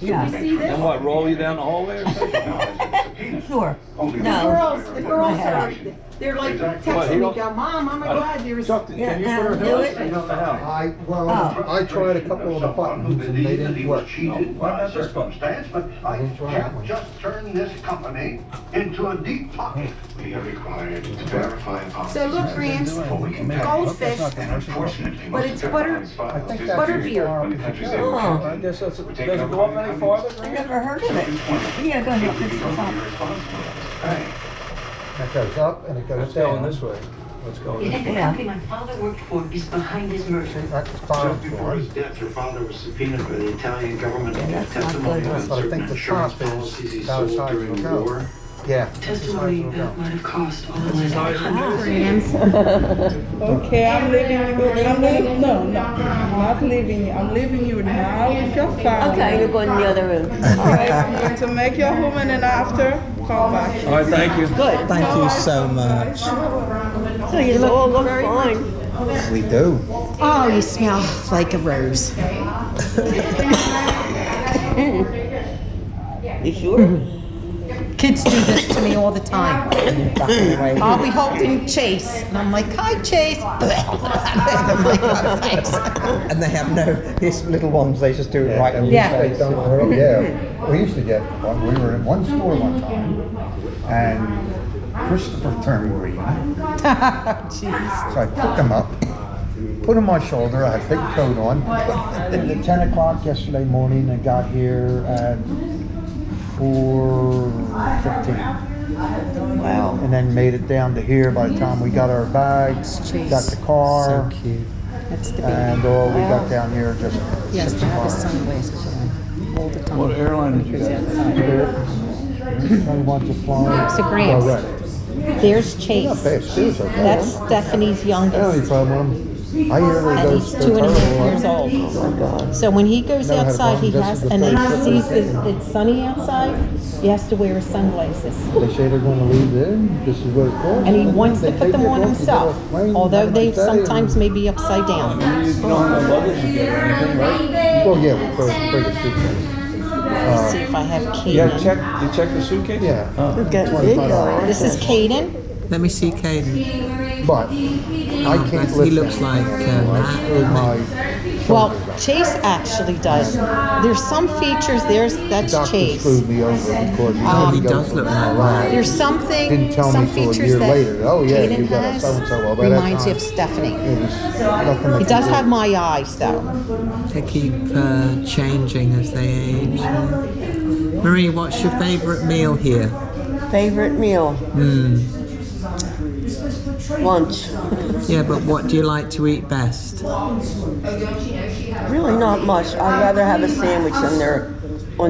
Yeah. And what, roll you down the hallway or something? Sure. The No. girls are, they're like texting me, go, Mom, oh my God, there's. Chuck, can you put her Yeah, do house? it. Clean up the house. I tried a couple of the buttons and they didn't work. By circumstance, but I can't just turn this company into a deep pocket. We are required to verify upon. So look, Gramps, goldfish, but it's butter, butterbeer. Oh, I guess that's, does it go up any farther? I never heard of it. Yeah, go ahead, fix this up. It goes up and it goes Let's go in down. this way. Let's go. And the company my father worked for is behind his merger. That's Just fine. before his death, your father was subpoenaed by the Italian government to Yeah, give that's not testimony good. on But I certain think the insurance top is policies he about as sold high as during it'll the go. war. Yeah. Testimony that might have cost all of my life. Okay, I'm leaving you. No, I'm not leaving you. I'm leaving you now with your family. Okay, you're going in the other room. All right. Okay, to make your home and then after, come back. All right, thank you. Good. Thank you so much. So you all look fine. We do. Oh, you smell like a rose. You sure? Kids do this to me all the time. I'll be holding Chase, and I'm like, "Hi, Chase." I'm like, "Oh, thanks." And they have no, these little ones, they just do it right on your Yeah. face. Yeah, we used to get one. We were in one store one time, and Christopher turned green. Jeez. So I picked him up, put him on my shoulder. I had a big coat on. At 10 o'clock yesterday morning, I got here at 4:15. Wow. And then made it down to here by the time we got our bags, got the car, So cute. That's the and all we got down here just He has 6 to have his o'clock. sunglasses on all the time. What airline did you get? I want to fly. So Gramps, Direct. there's Not Chase. bad, Stu's okay. That's Stephanie's I don't have any youngest, problem with him. I hear and those, he's they're 2.5 terrible. years old. Oh my God. So when he goes Never had a outside, he problem. has, This is and the then he first sees trip. it's sunny outside, he has to wear his sunglasses. They say they're gonna leave it in, this is what it costs. And he wants to They put take them it on off, you himself, get off plane, although have a they nice day, sometimes may be upside down. You don't have luggage to get or anything, right? Well, yeah, we bring a suitcase. Let's see if I have You Caden. check the suitcase? Yeah, Look at big guy. This is Caden. Let me see Caden. but I can't lift He looks that. like I screwed Matt. my Well, shoulders up. Chase actually does. There's some features, that's Doctor Chase. screwed me over because He he does goes look for like a ride. There's something, Didn't tell some me till a features year that later. Oh, yeah, Caden you got a has so-and-so. Well, by that reminds you of time, Stephanie. It was nothing He does have my eyes though. They keep changing as they age. Marie, what's your favourite meal here? Favorite meal? Lunch. Yeah, but what do you like to eat best? Really not much. I'd rather have a sandwich on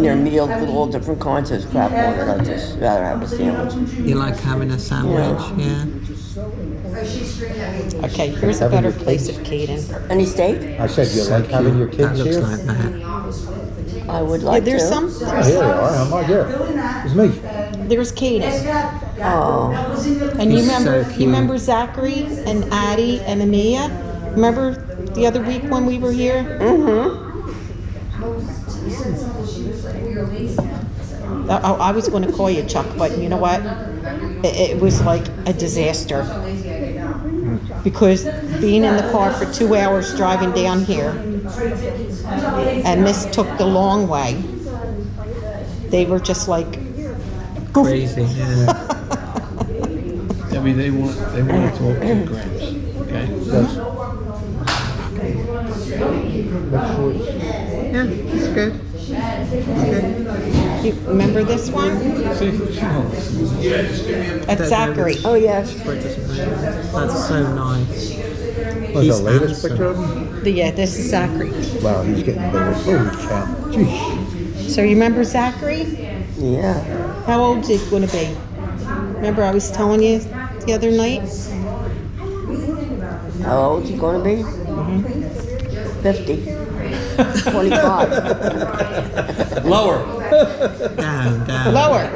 their meal with all different kinds of crap on it. I'd just rather have a sandwich. You like having a sandwich, yeah? Okay, here's a better place of Caden. Any steak? I said, you So like having your cute. That kids looks here? like that. I would Yeah, like there's to. Oh, here they are, I'm right here. It's me. there's Caden. Oh, And you He's remember, so you cute. remember Zachary and Addie and Amia? Remember the other week when we were here? I was going to call you Chuck, but you know what? It was like a disaster. Because being in the car for 2 hours driving down here, and this took the long way, they were just like, goofy. Crazy, yeah. I mean, they want to talk to Gramps, okay? Yes. Make sure it's Yeah, it's good. You remember this one? See, she knows. That's Zachary. oh yes. That's so nice. Was He's the latest handsome. picture of him? Yeah, this is Zachary. Wow, he's getting bigger. Holy cow. Jeez. So you remember Zachary? Yeah. How old is he going to be? Remember I was telling you the other night? How old is he going to be? 50. 25. Lower, Down, down. Lower,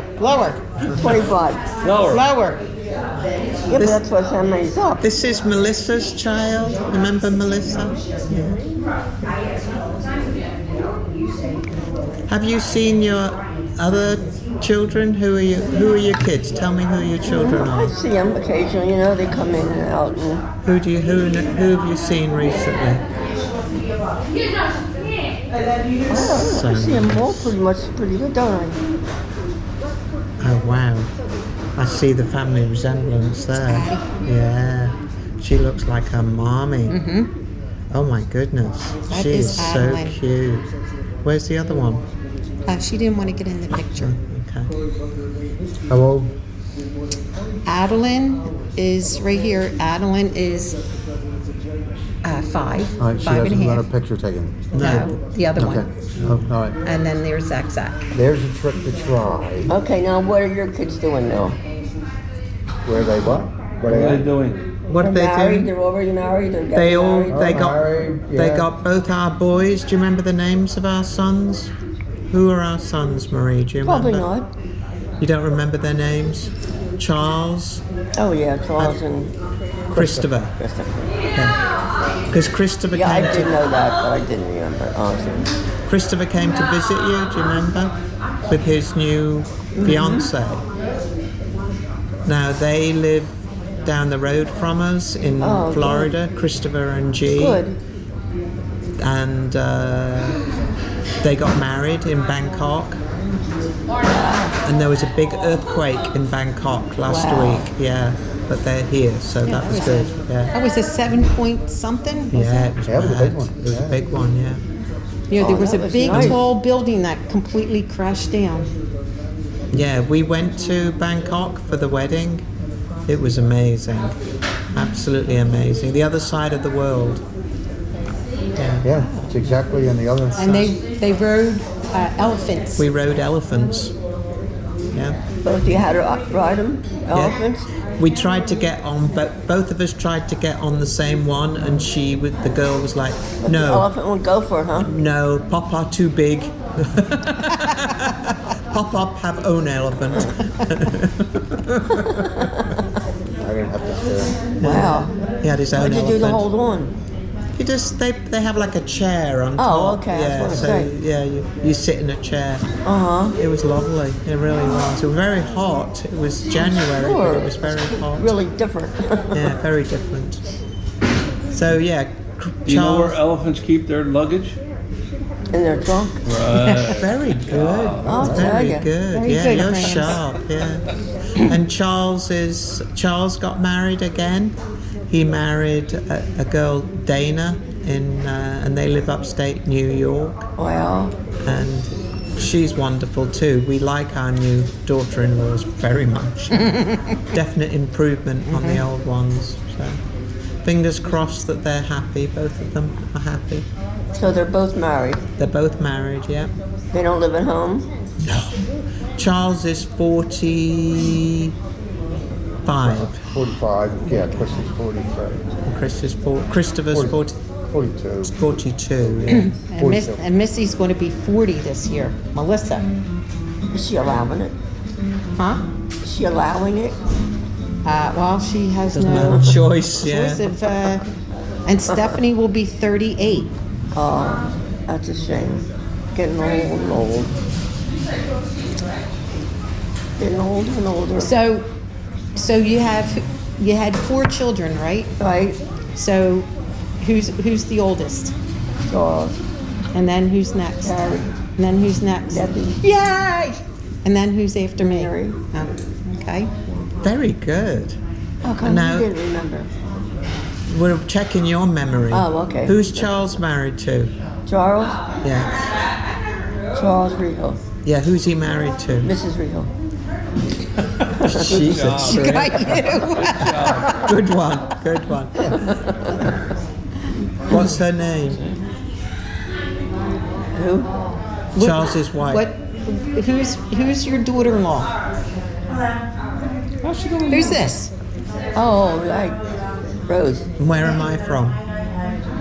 25. lower. lower. Yeah, but that's what how many's up. This is Melissa's child. Remember Melissa? Yeah. Have you seen your other children? Who are you? Who are your kids? Tell me who your children I are. see them occasionally, you know, they come in and out and Who have you seen recently? I see them all pretty good, don't I? Oh wow! I see the family resemblance there. Yeah, she looks like her mommy. Oh my goodness, That she is is so Adeline. cute. Where's the other one? She didn't want to get in the picture. Okay. How old? Adeline is right here. Adeline is 5, All right, she 5 and doesn't a want half. her picture taken. No, the other Okay. one. Oh, all right. And then there's Zach Zach. There's a trick to try. Okay, now what are your kids doing now? Where are they what? What are they doing? What are they married, doing? they're already married, they're They getting all married. they got married, they yeah. got both our boys. Do you remember the names of our sons? Who are our sons, Marie? Do you remember? Probably not. You don't remember their names? Charles, Oh yeah, Charles and Christopher. Christopher. Because Christopher Yeah, I came did to know that, but I didn't remember, honestly. Christopher came to visit you. Do you remember? With his new fiance. Now they live down the road from us in Oh, good. Florida. Christopher and G. Good. And they got married in Bangkok. And there was a big earthquake in Bangkok last Wow. week. Yeah, but they're here, so that was good. Yeah, That was a 7-point something. yeah, it was Yeah, it was a bad. big one. It was Yeah. a big one. Yeah. You know, there Oh, was a that was big, nice. tall building that completely crashed down. Yeah, we went to Bangkok for the wedding. It was amazing, absolutely amazing. The other side of the world. Yeah, it's exactly on the other side. And they rode elephants. We rode elephants. Yeah. Both you had to ride them, elephants? We tried to get on, but both of us tried to get on the same one, and the girl was like, The "No, elephant won't go for it, huh? no, Papa too big. Papa have own elephant." I didn't have to steer. Wow. He had his own What'd you do to elephant. hold on? You just they have like a chair on Oh, top. okay, I was Yeah, gonna so say. yeah, you sit in a chair. Uh-huh. It was lovely. It really was. It was very hot. It was January, Sure. but it was very hot. Really different. Yeah, very different. So yeah, Do you know where Charles. elephants keep their luggage? In their trunk. Right. Very good. I'll tell Very ya. good. Very Yeah, good, you're friends. sharp. Yeah. And Charles got married again. He married a girl, Dana, and they live upstate New York. Wow. And she's wonderful too. We like our new daughter-in-laws very much. Definite improvement on the old ones. So fingers crossed that they're happy. Both of them are happy. So they're both married. They're both married. Yeah. They don't live at home? Charles is 45. 45, yeah, Chris is 43. Christopher's 42. 42. Yeah. And Missy's going to be 40 this year. Melissa. Is she allowing it? Huh? Is she allowing it? Well, she has No no choice. choice Yeah. of, and Stephanie will be 38. Oh, that's a shame. Getting old and old. Getting older and older. So you had 4 children, right? Right? So who's the oldest? Charles. And then who's next? Gary. And then who's next? Debbie. Yay! And then who's after me? Mary. Oh, okay. Very good. How come No. you didn't remember? We're checking your memory. Oh, okay. Who's Charles married to? Charles? Yeah. Charles Regal. Yeah. Who's he married to? Mrs. Regal. Jesus. Got you. Good one. Good one. What's her name? Who? Charles's wife. What? Who's your daughter-in-law? Who's this? Oh, right. Rose. Where am I from?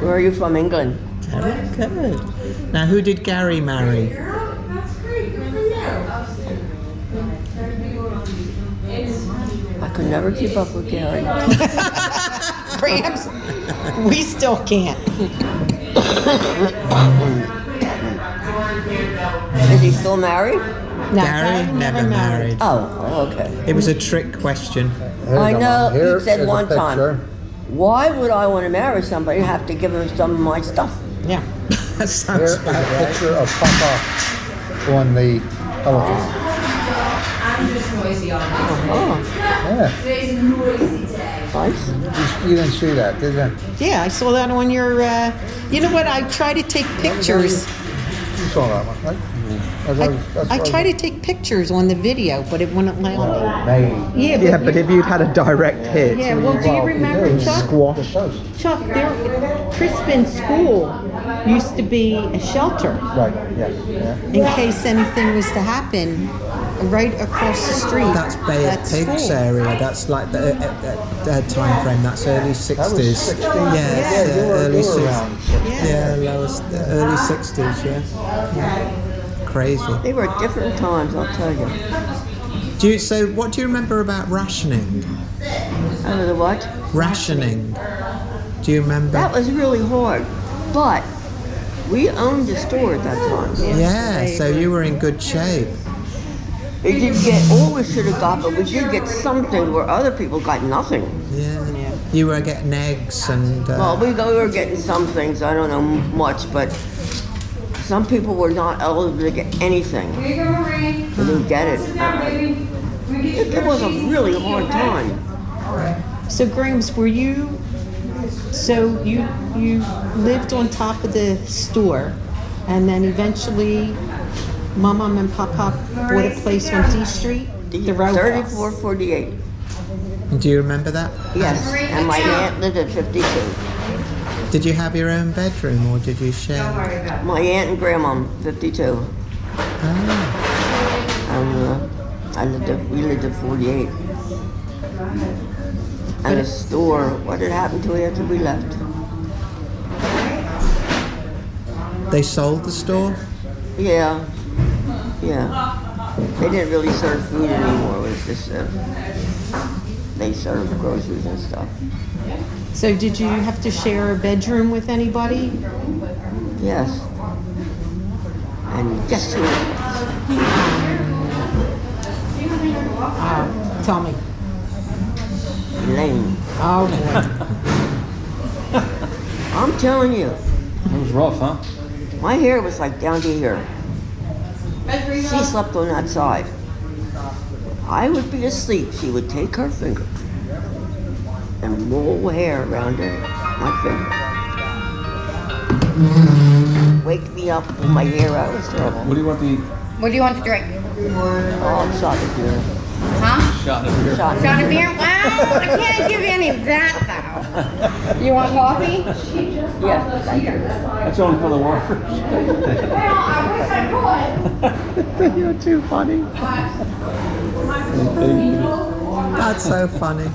Where are you from? England? Very good. Now, who did Gary marry? I could never keep up with Gary. Perhaps we still can't. Is he still married? No, Gary never married. Oh, okay. It was a trick question. I know, Here he said is a one time, picture. why would I want to marry somebody and have to give him some of my stuff? Yeah. That Here sounds is a about right. picture of Papa on the telephone. Oh, Yeah, nice. you didn't see that, did you? Yeah, I saw that on your, you know what, I try to take pictures. You saw that one, right? I try to take pictures on the video, but it wouldn't let me. May. Yeah, But if you'd had a direct hit, Yeah, well, do you remember, Chuck? squash. Chuck, Crispin School used to be a shelter Right, yes, yeah. in case anything was to happen right across the street. That's Bay of That Pigs school. area. That's like the time frame. That's early 60s. That was 60s. Yeah, you were early 60s. around. Yeah, early 60s. Yeah. Crazy. They were different times, I'll tell you. So what do you remember about rationing? Out of the what? Rationing. Do you remember? That was really hard, but we owned the store at that time. Yeah, so you were in good shape. We didn't get all we should have got, but we did get something where other people got nothing. Yeah. You were getting eggs and. Well, we were getting some things, I don't know much, but some people were not eligible to get anything. They didn't get it. It was a really hard time. So, Grams, were you? So you lived on top of the store, and then eventually, Mama and Papa bought a place on D Street, the Roadhouse. 3448. Do you remember that? Yes, and my aunt lived at 52. Did you have your own bedroom or did you share? My aunt and grandma, 52. And we lived at 48. And the store, what had happened to it after we left? They sold the store? Yeah. They didn't really serve food anymore. It was just, they served groceries and stuff. So did you have to share a bedroom with anybody? Yes. And guess who it Tell me. was? Elaine. Oh boy. I'm telling you, It was rough, huh? my hair was like down to here. She slept on that side. I would be asleep. She would take her finger and roll hair around my finger. Wake me up with my hair out. It was terrible. What do you want to eat? What do you want to drink? Oh, I'm sorry, dear. Huh? Shot in here. Shot. Shot of beer? Well, I can't give you any of that though. You want coffee? Yes, thank you. That's only for the workers. Well, I wish I could. You're too funny. That's so funny.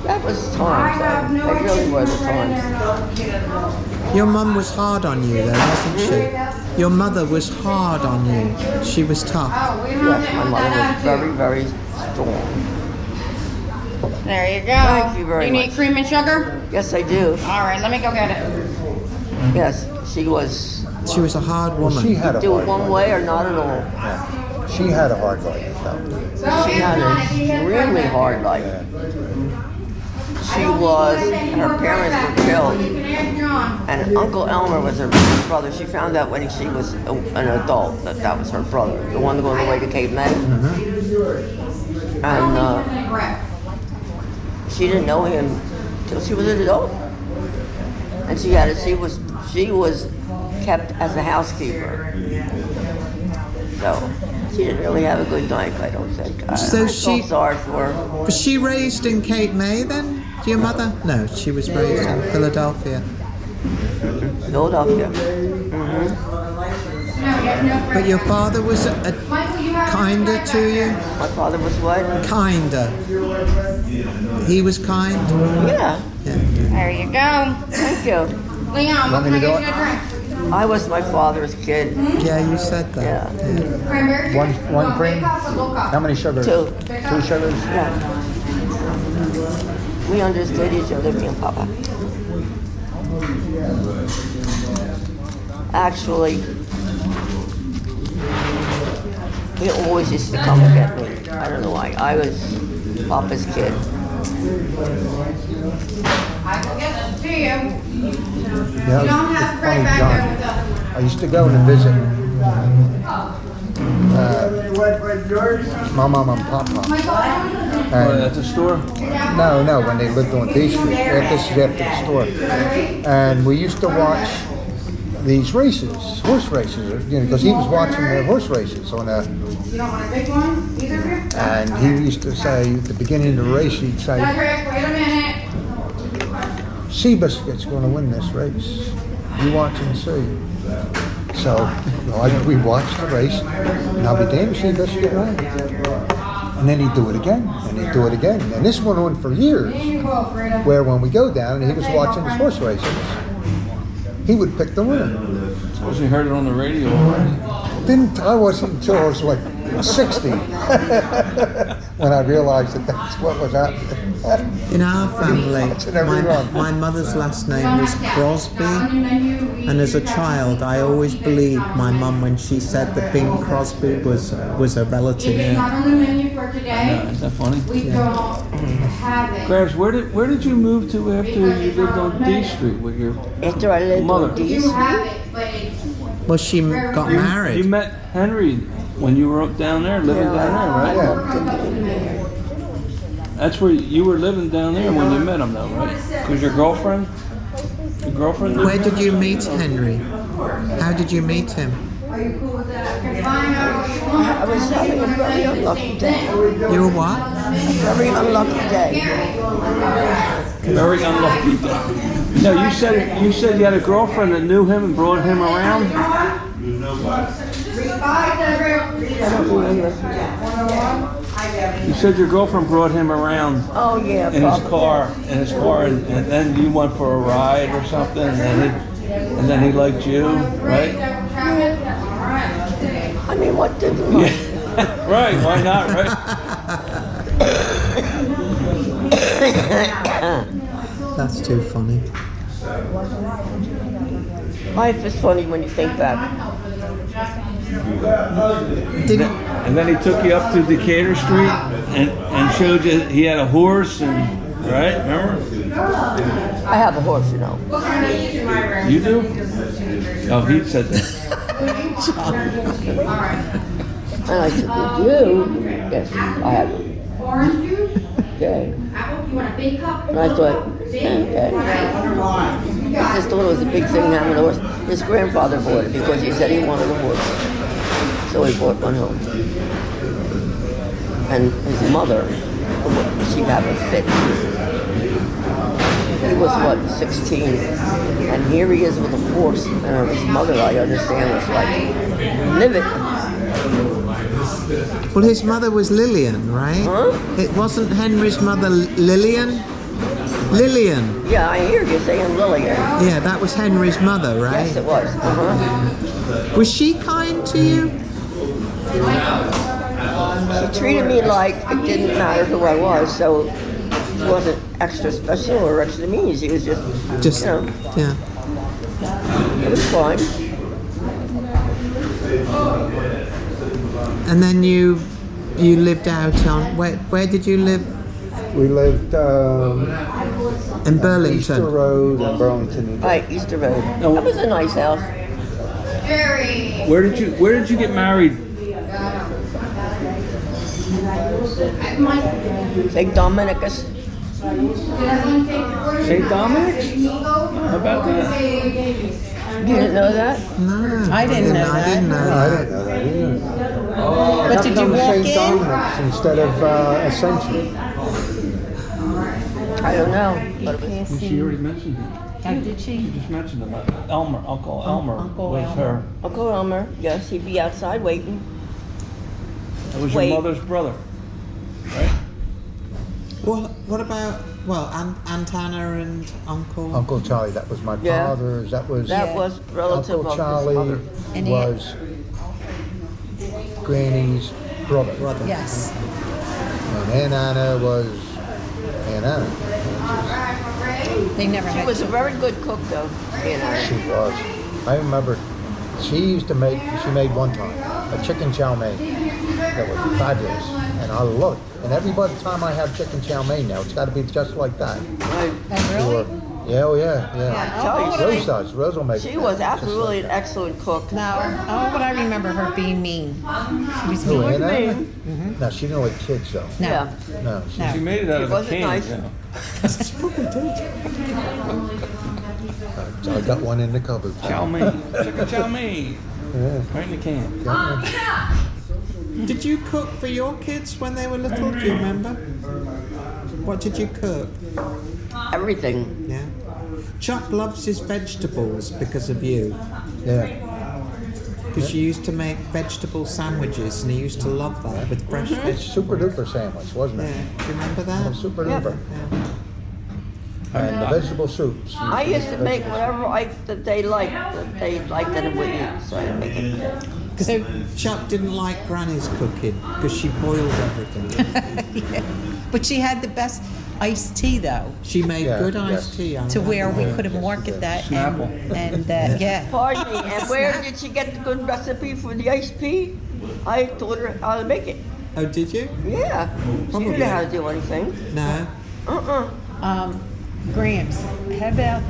That was times. They really were the times. Your mum was hard on you though, wasn't she? Your mother was hard on you. She was tough. Yes, my mother was very, very strong. There you go. Thank you very You need much. cream and sugar? Yes, I do. All right, let me go get it. Yes, she was. She was a hard woman. She had a Do hard it one life. way or not at all. Yeah. She had a hard life, though. She had an extremely hard life. She was, her parents were killed, and Uncle Elmer was her brother. She found out when she was an adult that was her brother, the one going away to Cape May. And she didn't know him till she was an adult, and she was kept as a housekeeper. So she didn't really have a good life, I don't think. So I she- felt sorry for her. Was she raised in Cape May then? Your mother? No, she was raised in Philadelphia. Philadelphia. But your father was kinder to you? My father was what? Kinder. He was kind? Yeah. There you go. Thank you. Leon, what me can I to do get it? you a drink? I was my father's kid. Yeah, you said that. Yeah. Cranberry One juice? cream? Low cup. How many sugars? 2. 2 sugars? Yeah. We understood each other, me and Papa. Actually, he always used to come and get me. I don't know why. I was Papa's kid. I will get them to you. Yeah, it's funny, John. I used to go and visit my mom and Papa. And At the store? no, when they lived on D Street. This is after the store. And we used to watch these races, horse races, you know, because he was watching the horse races on a. You don't want a big one? Either of you? And he used to say at the beginning of the race, he'd say, Cedric, wait a minute. Seabiscuit's going to win this race. You watch and see. So we watched the race, and I'll be damned if Seabiscuit won. And then he'd do it again, and he'd do it again. And this went on for years, where when we go down and he was watching his horse races, he would pick the winner. Suppose you heard it on the radio already. I wasn't until I was like 60 when I realized that that's what was happening. In our family, Watching every run. my mother's last name was Crosby, and as a child, I always believed my mum when she said that Bing Crosby was a relative. It is not on the menu for today. Is that funny? We don't have it. Grabs, where did you move to after you lived on D Street with your After I lived mother? on D You Street, have it, but it's Well, she got You married. met Henry when you were up down there, living down there, right? Yeah. That's where you were living down there when you met him, though, right? Because your girlfriend lived Where did you meet Henry? How did you meet him? Are you cool with that? Find out what you want. I was having a very unlucky day. You were what? Very unlucky day. Very unlucky day. No, you said you had a girlfriend that knew him and brought him around. Bye, Cedric. You said your girlfriend brought him around Oh yeah, in his probably. car, and then you went for a ride or something, and then he liked you, right? I mean, what did the money? Right? Why not? Right? That's too funny. Life is funny when you think back. And then he took you up to Decatur Street and showed you he had a horse and right, remember? I have a horse, you know. You do? Oh, he said that. And I said, "Did you?" Yes, I have one. Orange juice? Okay. Apple? You want a big cup? And I thought, okay. I just thought it was a big thing having a horse. His grandfather bought it because he said he wanted a horse. So he bought one home. And his mother, she'd have a fit. He was, what, 16? And here he is with a horse. And his mother, I understand, was like, live it. Well, his mother was Lillian, right? Huh? It wasn't Henry's mother Lillian? Lillian. Yeah, I hear you saying Lillian. Yeah, that was Henry's mother, right? Yes, it was. Uh-huh. Was she kind to you? She treated me like it didn't matter who I was, so she wasn't extra special or extra mean. She was just, Just, you know, yeah. it was fine. And then you lived out on, where did you live? We lived In Burlington. Easter Road in Burlington, New Jersey. Right, Easter Road. That was a nice house. Jerry. Where did you get married? St. Dominicus. St. Dominic's? How about that? You didn't know that? No, I didn't know I didn't know I that. didn't know that either. But did you walk St. in? Dominic's instead of Ascension. I don't know. But it was, She already mentioned him. How did she? She just mentioned him. Elmer, Uncle Elmer Uncle was Elmer. her. Uncle Elmer, yes, he'd be outside waiting. That was your Wait. mother's brother, right? What about, Aunt Anna and Uncle? Uncle Charlie, that was my Yeah. father's. That was That was relative Uncle of Charlie his mother. And he- was Granny's brother. Yes. And Aunt Anna was Aunt Anna. They never She had was a very good cook, though. You know. She was. I remember She used to make. She made one time a chicken chow mein that was fabulous, and I love it. And every time I have chicken chow mein now, it's got to be just like that. Right. Or, yeah, oh yeah. Tell you, Rose does. Rose will make. she it was just absolutely like an excellent cook. No, oh, but I remember her being mean. She was that. Who, mean. Anna? mean. No, she didn't like kids though. No. Yeah. No, she, No. She made it out of a Wasn't can. nice. You know. so I got one in the cupboard. Chow mein. Chicken chow mein. Yeah. Right in the can. Got one. Did you cook for your kids when they were little? Do you remember? What did you cook? Everything. Yeah. Chuck loves his vegetables because of you. Yeah. Because you used to make vegetable sandwiches and he used to love that with fresh It's vegetables. super duper sandwich, wasn't Yeah. it? Do you remember Yeah, that? super Yeah. duper. Yeah. And the vegetable soups. I used to make whatever that they liked that it would eat, so I make it. So Chuck didn't like Granny's cooking because she boiled everything. Yeah. But she had the best iced tea, though, She made Yeah, good yes. iced tea. I to where we remember. could have marketed that. Snapple. And yeah. Pardon me, and where did she get the good recipe for the iced tea? I taught her how to make it. Oh, did you? Yeah. She didn't know how to do anything. No. Gramps, how about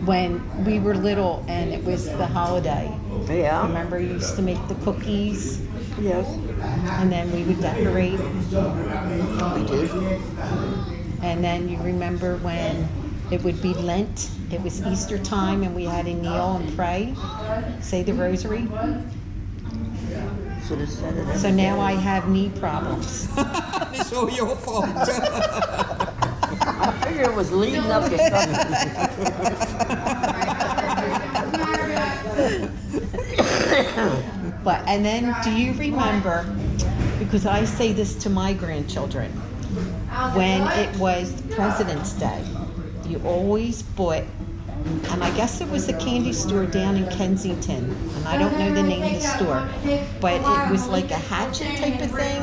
when we were little and it was the holiday? Yeah. Remember, you used to make the cookies, Yes. and then we would decorate. We did. And then you remember when it would be Lent, it was Easter time, and we had to kneel and pray, say the rosary. Should have said it. So now I have knee problems. It's all your fault. I figured it was leading up to something. But, and then, do you remember, because I say this to my grandchildren, when it was President's Day, you always bought, and I guess it was a candy store down in Kensington, and I don't know the name of the store, but it was like a hatchet type of thing,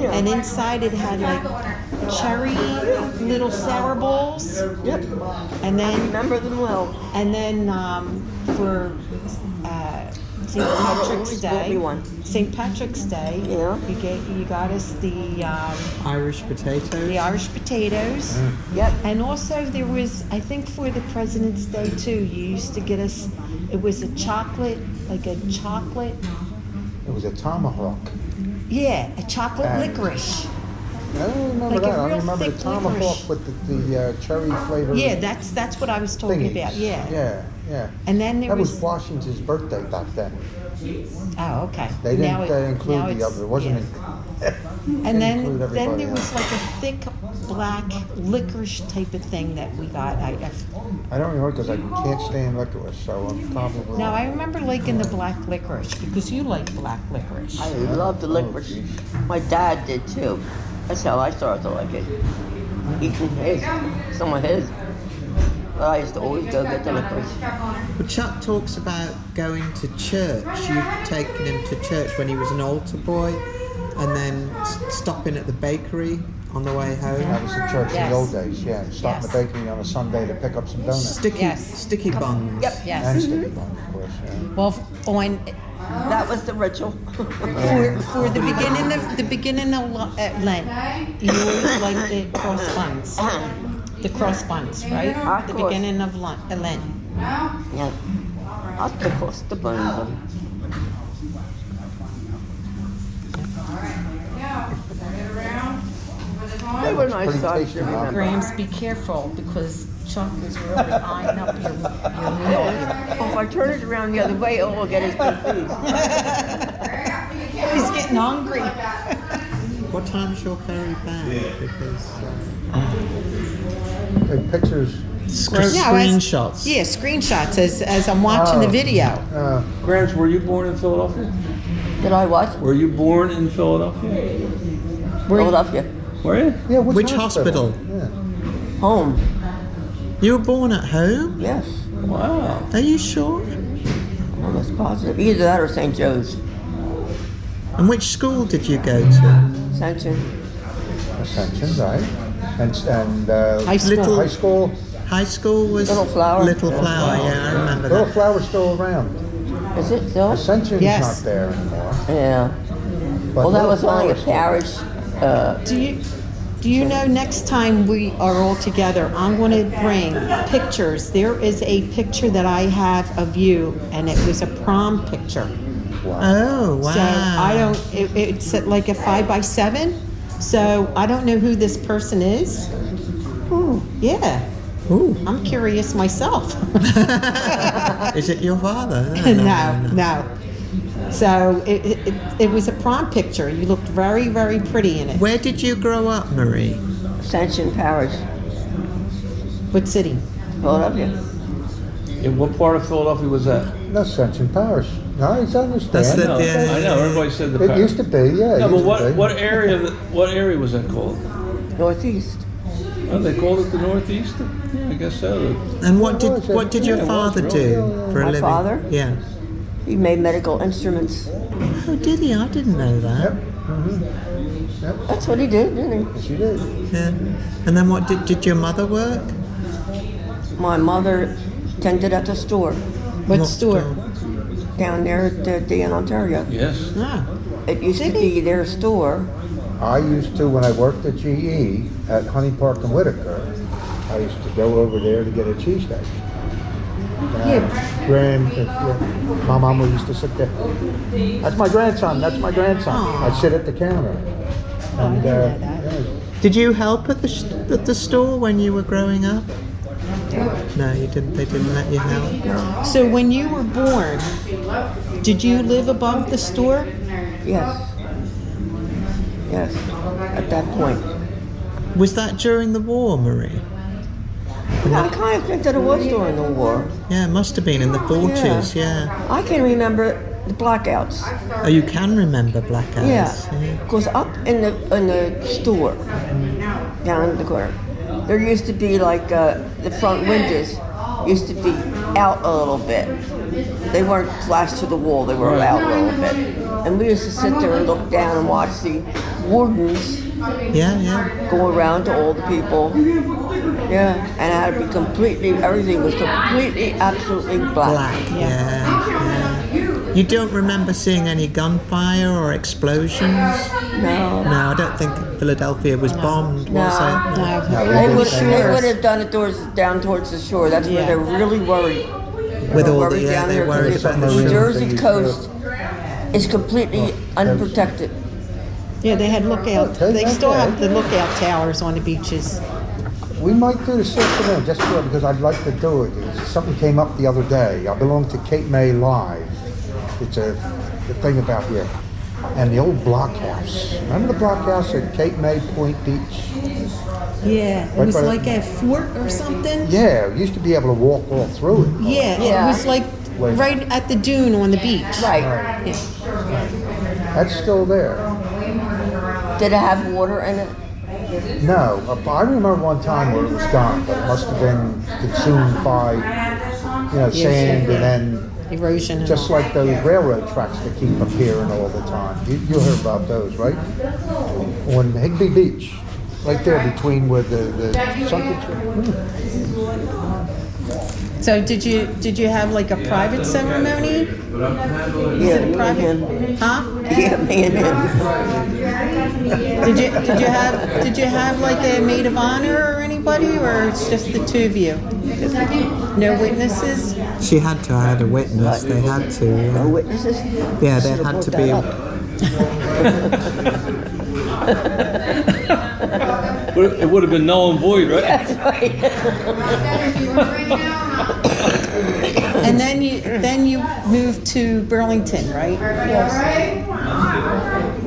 and inside it had like cherry little sour balls, Yep. and then Remember them well. and then for St. Patrick's Always bought me Day, one. St. Patrick's Day, Yeah. you got us the Irish potatoes. Irish potatoes, Yep. and also there was, I think for the President's Day too, you used to get us. It was a chocolate, like a chocolate, It was a tomahawk. yeah, a chocolate And- licorice. I don't remember Like a that. I real remember the thick tomahawk licorice. with the cherry flavor. Yeah, that's what I was talking thingies. about. Yeah. Yeah. And then there That was was. Washington's birthday back then. Oh, okay. They Now didn't it- include now the it's- other. It wasn't. yeah. And then include everybody there was else. like a thick black licorice type of thing that we got. I don't remember because I can't stand licorice, so I'm probably. Now I remember liking the black licorice because you like black licorice. I love the licorice. My dad did too. That's how I started to like it. Eating some of his. But I used to always go get the licorice. But Chuck talks about going to church. You'd taken him to church when he was an altar boy, and then stopping at the bakery on the way home. That was the church in Yes. the old days, yeah. Stop in the Yes. bakery on a Sunday to pick up some donuts. Sticky buns. Yep. Yes. And sticky buns, of course, yeah. Well, on That was the ritual. for the beginning of Lent, you always like the cross buns. The cross buns, right? Of The course. beginning of Lent. Yeah. I'll toss the buns. They were nice Pretty size, tasty, you huh? remember. Grams, be careful because Chuck is really eyeing up your meal. Well, if I turn it around the other way, oh, I'll get his big piece. He's getting hungry. What time's your ferry back? Because Take pictures. screenshots. Yeah, screenshots as I'm watching the video. Gramps, were you born in Philadelphia? Did I what? Were you born in Philadelphia? Philadelphia. Were you? Yeah, Which hospital? Yeah. Home. You were born at home? Yes. Wow. Are you sure? I'm almost positive. Either that or St. Joe's. And which school did you go to? Ascension. Ascension, right? And High school. High school, high school was Little Flower. Little Flower, yeah, I remember Little that. Flower's still around. Is it still? Ascension's Yes. not there anymore. Yeah. But Well, that Little was only a Flower's still parish. Do you know next time we are all together, I'm going to bring pictures. There is a picture that I have of you, and it was a prom picture. Oh, wow. So I don't. It's like a 5x7. So I don't know who this person is. Ooh, yeah. Ooh. I'm curious myself. Is it your father? No. So it was a prom picture. You looked very, very pretty in it. Where did you grow up, Marie? Ascension Parish, What city? Philadelphia. In what part of Philadelphia was that? That's Ascension Parish. No, it's understand. That's the- No, yeah. I know. Everybody said the. It used to be, yeah. No, it but used to be. what area? What area was that called? Northeast. Oh, they called it the Northeast. Yeah, I guess so. And It was, what did your yeah, it was father really. do for a My living? father? Yeah. He made medical instruments. Oh, did he? I didn't know that. Yep. Mm-hmm. Yep. That's what he did, didn't he? Yes, you did. Yeah. And then what did your mother work? My mother tended at the store What store? down there at in Ontario. Yes. Ah. It used to be their store. I used to, when I worked at GE at Honey Park and Whitaker, I used to go over there to get a cheesesteak. My mama used to sit there. That's my grandson. That's my grandson. I'd sit at the counter. And yeah. Did you help at the store when you were growing up? No, you didn't. They didn't let you help. So when you were born, did you live above the store? Yes. Yes. At that point. Was that during the war, Marie? I kind of think that it was during the war. Yeah, it must have been in the 40s. Yeah. I can remember the blackouts. Oh, you can remember blackouts. Yeah. Because up in the store, down in the corner, there used to be like the front windows used to be out a little bit. They weren't flashed to the wall, they were out a little bit. And we used to sit there and look down and watch the wardens Yeah. go around to all the people. Yeah, and it had to be completely, everything was completely, absolutely black. Black. Yeah. You don't remember seeing any gunfire or explosions? No. No, I don't think Philadelphia was bombed, was it? They would have done it down towards the shore. That's where they're really worried. With all Worried the down they there 'cause worried the about the New shore. Jersey coast is completely unprotected. Yeah, they had lookout. Okay, They still okay. have the lookout towers on the beaches. We might do the circle just for, because I'd like to do it. Something came up the other day. I belong to Cape May Live. It's a thing about here. And the old blockhouse. Remember the blockhouse at Cape May Point Beach? Yeah, it Right was by the- like a fort or something. Yeah, you used to be able to walk all through it. Yeah, Yeah. it was like right at the dune on the beach. Right. Yeah. That's still there. Did it have water in it? No, I remember one time where it was gone, but it must have been consumed by, sand and then Erosion. And just all. like those railroad tracks that keep appearing all the time. You'll hear about those, right? On Higbee Beach, right there between where the something. So did you have like a private ceremony? Yeah, it a me and private? him. Huh? Yeah, me and him. Did you have like a maid of honor or anybody, or it's just the two of you? No witnesses? She had to have a witness. They had to. No Yeah, witnesses? yeah they Should've had brought to that be. up. It would have been null and void, right? That's right. And then you moved to Burlington, right?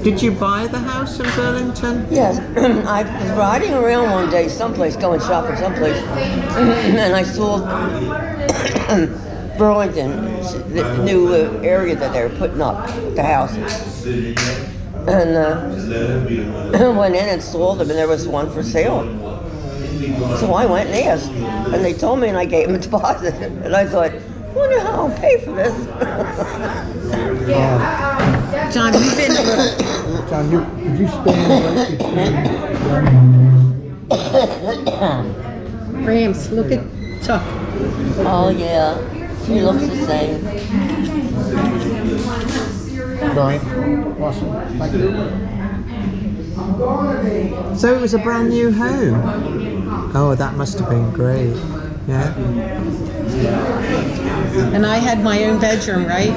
Did you buy the house in Burlington? Yes, I was riding around one day someplace, going shopping someplace, and I saw Burlington, the new area that they were putting up, the houses. And I went in and saw them, and there was one for sale. So I went and asked, and they told me, and I gave them a deposit. And I thought, I wonder how I'll pay for this. John, you've been John, could you stand right between? Grams, look at Chuck. Oh yeah, she looks the same. Brilliant. Awesome. Thank you. So it was a brand new home. Oh, that must have been great. Yeah. And I had my own bedroom, right?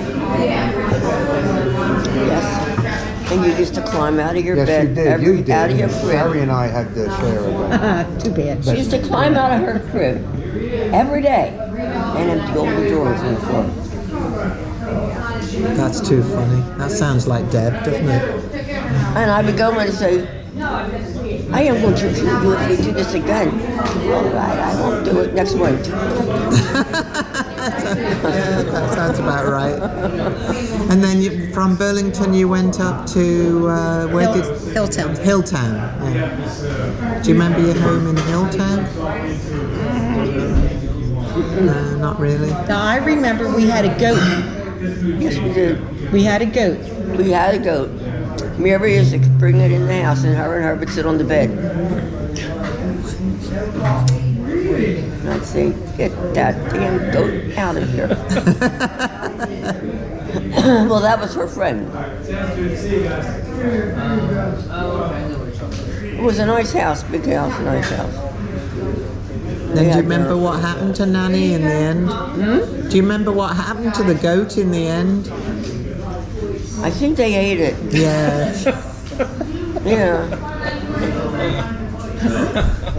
Yes. And you used to climb out of your Yes, bed you did. You did. out of your Harry crib. and I had to share it. Too bad. She used to climb out of her crib every day and empty all the drawers in the floor. That's too funny. That sounds like Deb, doesn't it? And I would go in and say, I am going to kill you if you do this again. All right, I won't do it next month. That sounds about right. And then from Burlington you went up to where did Hilltown. Hilltown. Yeah. Do you remember your home in Hilltown? No, not really. Now I remember we had a goat. Yes, we did. We had a goat. We had a goat. Mary used to bring it in the house, and her would sit on the bed. And I'd say, get that damn goat out of here. Well, that was her friend. It was a nice house, big house, nice house. Then do you remember what happened to Nanny in the end? Do you remember what happened to the goat in the end? I think they ate it. Yeah. Yeah.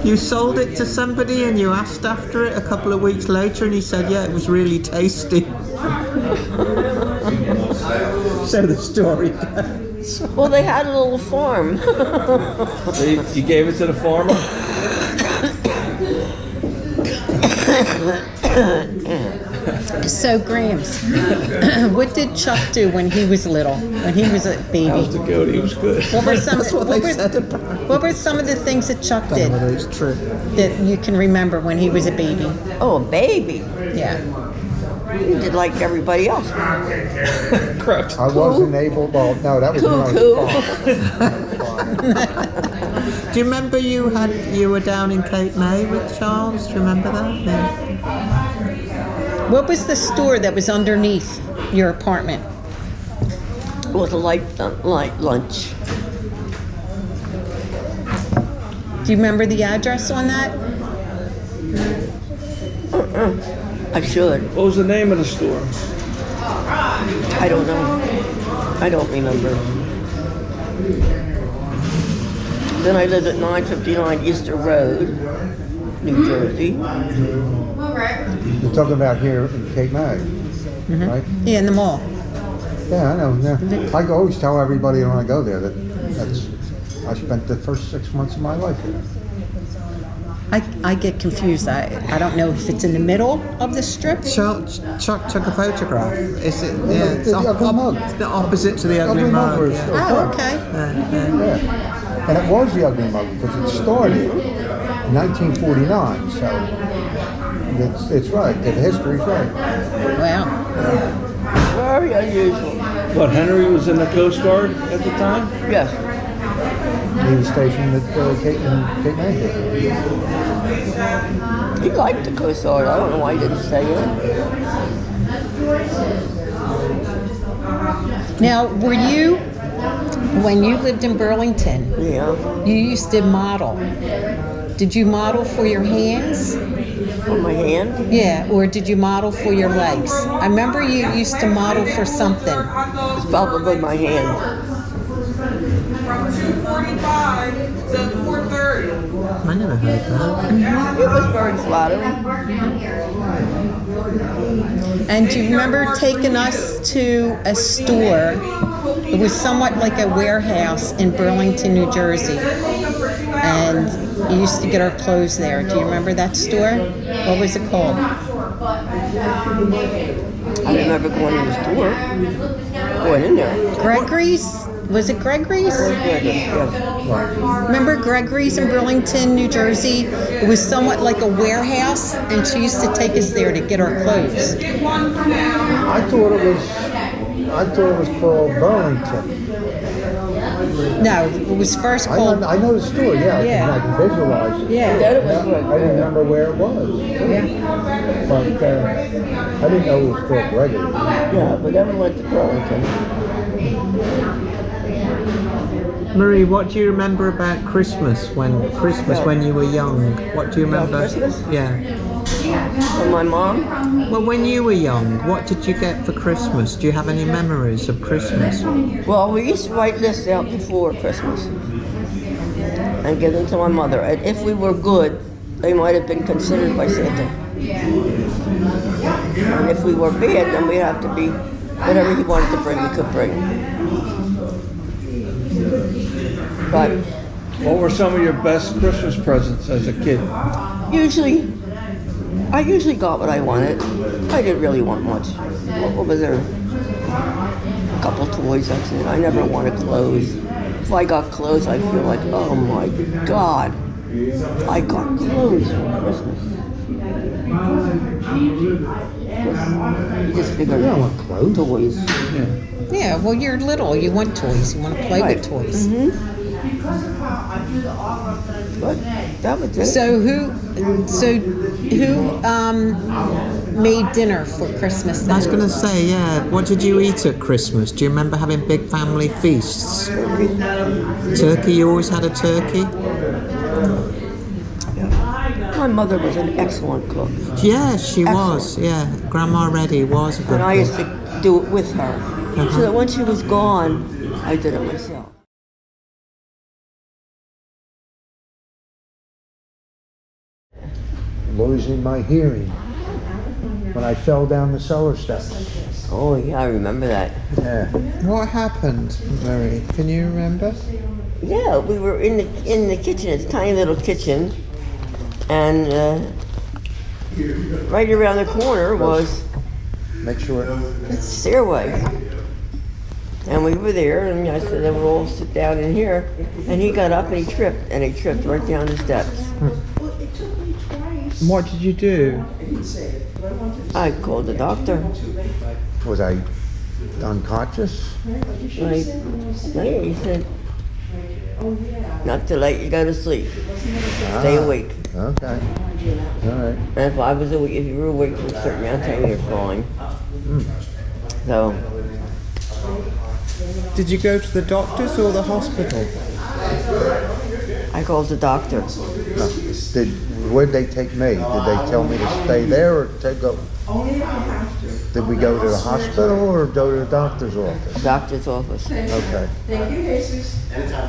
You sold it to somebody and you asked after it a couple of weeks later and he said, yeah, it was really tasty. So the story goes. Well, they had a little farm. So you gave it to the farmer? So Grams, what did Chuck do when he was little? When he was a baby? That was the goat. He was good. What were some? That's what they said about What were some of the things that Chuck I don't know did whether it's true. that you can remember when he was a baby? Oh, a baby. Yeah. He did like everybody else. Correct. I wasn't able, well, no, that was when I was farming. Do you remember you were down in Cape May with Charles? Do you remember that? Yeah. What was the store that was underneath your apartment? It was a light lunch. Do you remember the address on that? I should. What was the name of the store? I don't know. I don't remember. Then I lived at 959 Easter Road, New Jersey. You're talking about here in Cape May, right? Yeah, in the mall. Yeah, I know. Yeah. I always tell everybody when I go there that I spent the first 6 months of my life there. I get confused. I don't know if it's in the middle of the strip. Chuck took a photograph. Is it? Yeah, it's the ugly mug. it's the opposite to the ugly mug. was Yeah. still Oh, there. okay. Yeah. And it was the ugly mug because it started in 1949. So it's right. The history's right. Wow. Very unusual. What, Henry was in the Coast Guard at the time? Yes. He was stationed at Cape May. He liked the Coast Guard. I don't know why he didn't stay in. Now, were you, when you lived in Burlington, Yeah. you used to model? Did you model for your hands? On my hand. Yeah, or did you model for your legs? I remember you used to model for something. It's probably my hand. From 2:45 to 4:30. I never heard that. It was very flattering. And do you remember taking us to a store? It was somewhat like a warehouse in Burlington, New Jersey. And you used to get our clothes there. Do you remember that store? What was it called? I remember going in the store. Going in there. Gregory's? Was it Gregory's? Yes. Remember Gregory's in Burlington, New Jersey? It was somewhat like a warehouse, and she used to take us there to get our clothes. I thought it was called Burlington. No, it was first I called. know, I know the story, yeah, Yeah. I can visualize it. Yeah. That it was I good. remember where it was. Yeah. But I didn't know it was called Gregory. Yeah, but then we went to Burlington. Marie, what do you remember about Christmas when you were young? What do you About remember? Christmas? Yeah. From my mom. Well, when you were young, what did you get for Christmas? Do you have any memories of Christmas? Well, we used to write lists out before Christmas and give them to my mother. And if we were good, they might have been considered by Santa. And if we were bad, then we'd have to be whatever he wanted to bring, we could bring. But What were some of your best Christmas presents as a kid? I usually got what I wanted. I didn't really want much. What was there? A couple toys, that's it. I never wanted clothes. If I got clothes, I feel like, oh my God, I got clothes for Christmas. You just figured You don't want clothes. toys. Yeah, well, you're little. You want toys. You want to play Right. with toys. But that was it. So who made dinner for Christmas then? I was going to say, yeah, what did you eat at Christmas? Do you remember having big family feasts? Turkey, you always had a turkey? My mother was an excellent cook. Yeah, she Excellent. was, yeah. Grandma Reddy was a good And I used cook. to do it with her. So that when she was gone, I did it myself. Losing my hearing when I fell down the cellar steps. Oh yeah, I remember that. Yeah. What happened, Marie? Can you remember? Yeah, we were in the kitchen. It's a tiny little kitchen, and right around the corner was Make sure. a stairway. And we were there, and I said, "We'll all sit down in here." And he got up and he tripped right down the steps. What did you do? I called the doctor. Was I unconscious? He said, "Not to let you go to sleep. Stay awake." Okay. All right. And if I was awake, if you were awake for a certain amount of time, you're fine. So Did you go to the doctors or the hospital? I called the doctor. Where'd they take me? Did they tell me to stay there or to go? Did we go to the hospital or go to the doctor's office? Doctor's office. Okay.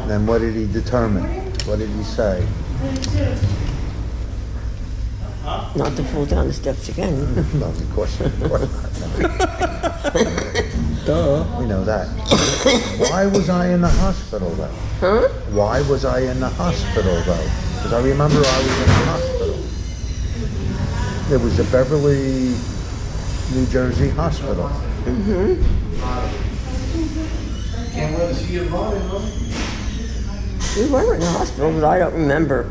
Then what did he determine? What did he say? Not to fall down the steps again. No, of course not. Duh. We know that. Why was I in the hospital though? Huh? Why was I in the hospital though? Because I remember I was in the hospital. It was the Beverly, New Jersey hospital. We were in the hospital, but I don't remember.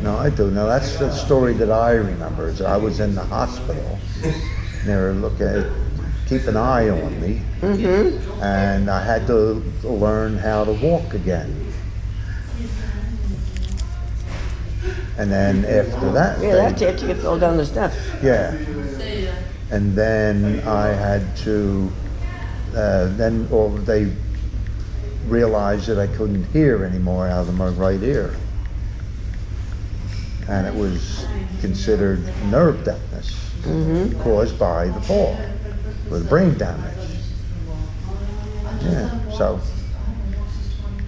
No, I do. No, that's the story that I remember. Is I was in the hospital. They were keep an eye on me, and I had to learn how to walk again. And then after that, Yeah, that's after you fell down the steps. yeah. And then I had to. They realized that I couldn't hear anymore out of my right ear. And it was considered nerve deafness caused by the fall with brain damage. Yeah, so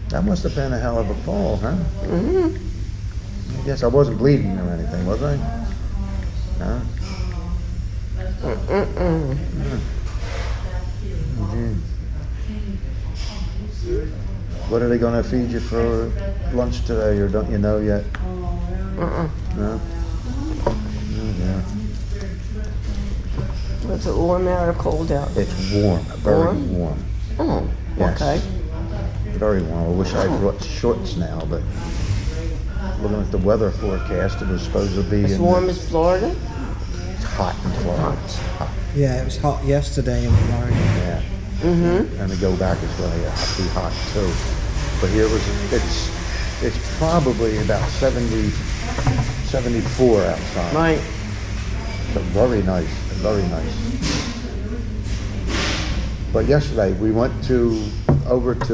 that must have been a hell of a fall, huh? I guess I wasn't bleeding or anything, was I? No? What are they going to feed you for lunch today, or don't you know yet? No? Oh, yeah. Was it warm out or cold out? It's warm, very Warm? warm. Oh, Yes. okay. Very warm. I wish I brought shorts now, but looking at the weather forecast, it was supposed to be As warm as Florida? it's hot in Florida. It's hot. Yeah, it was hot yesterday in Florida. Yeah. and to go back is going to be hot too. But here it's probably about 70, 74 outside. Right. So very nice, very nice. But yesterday we went over to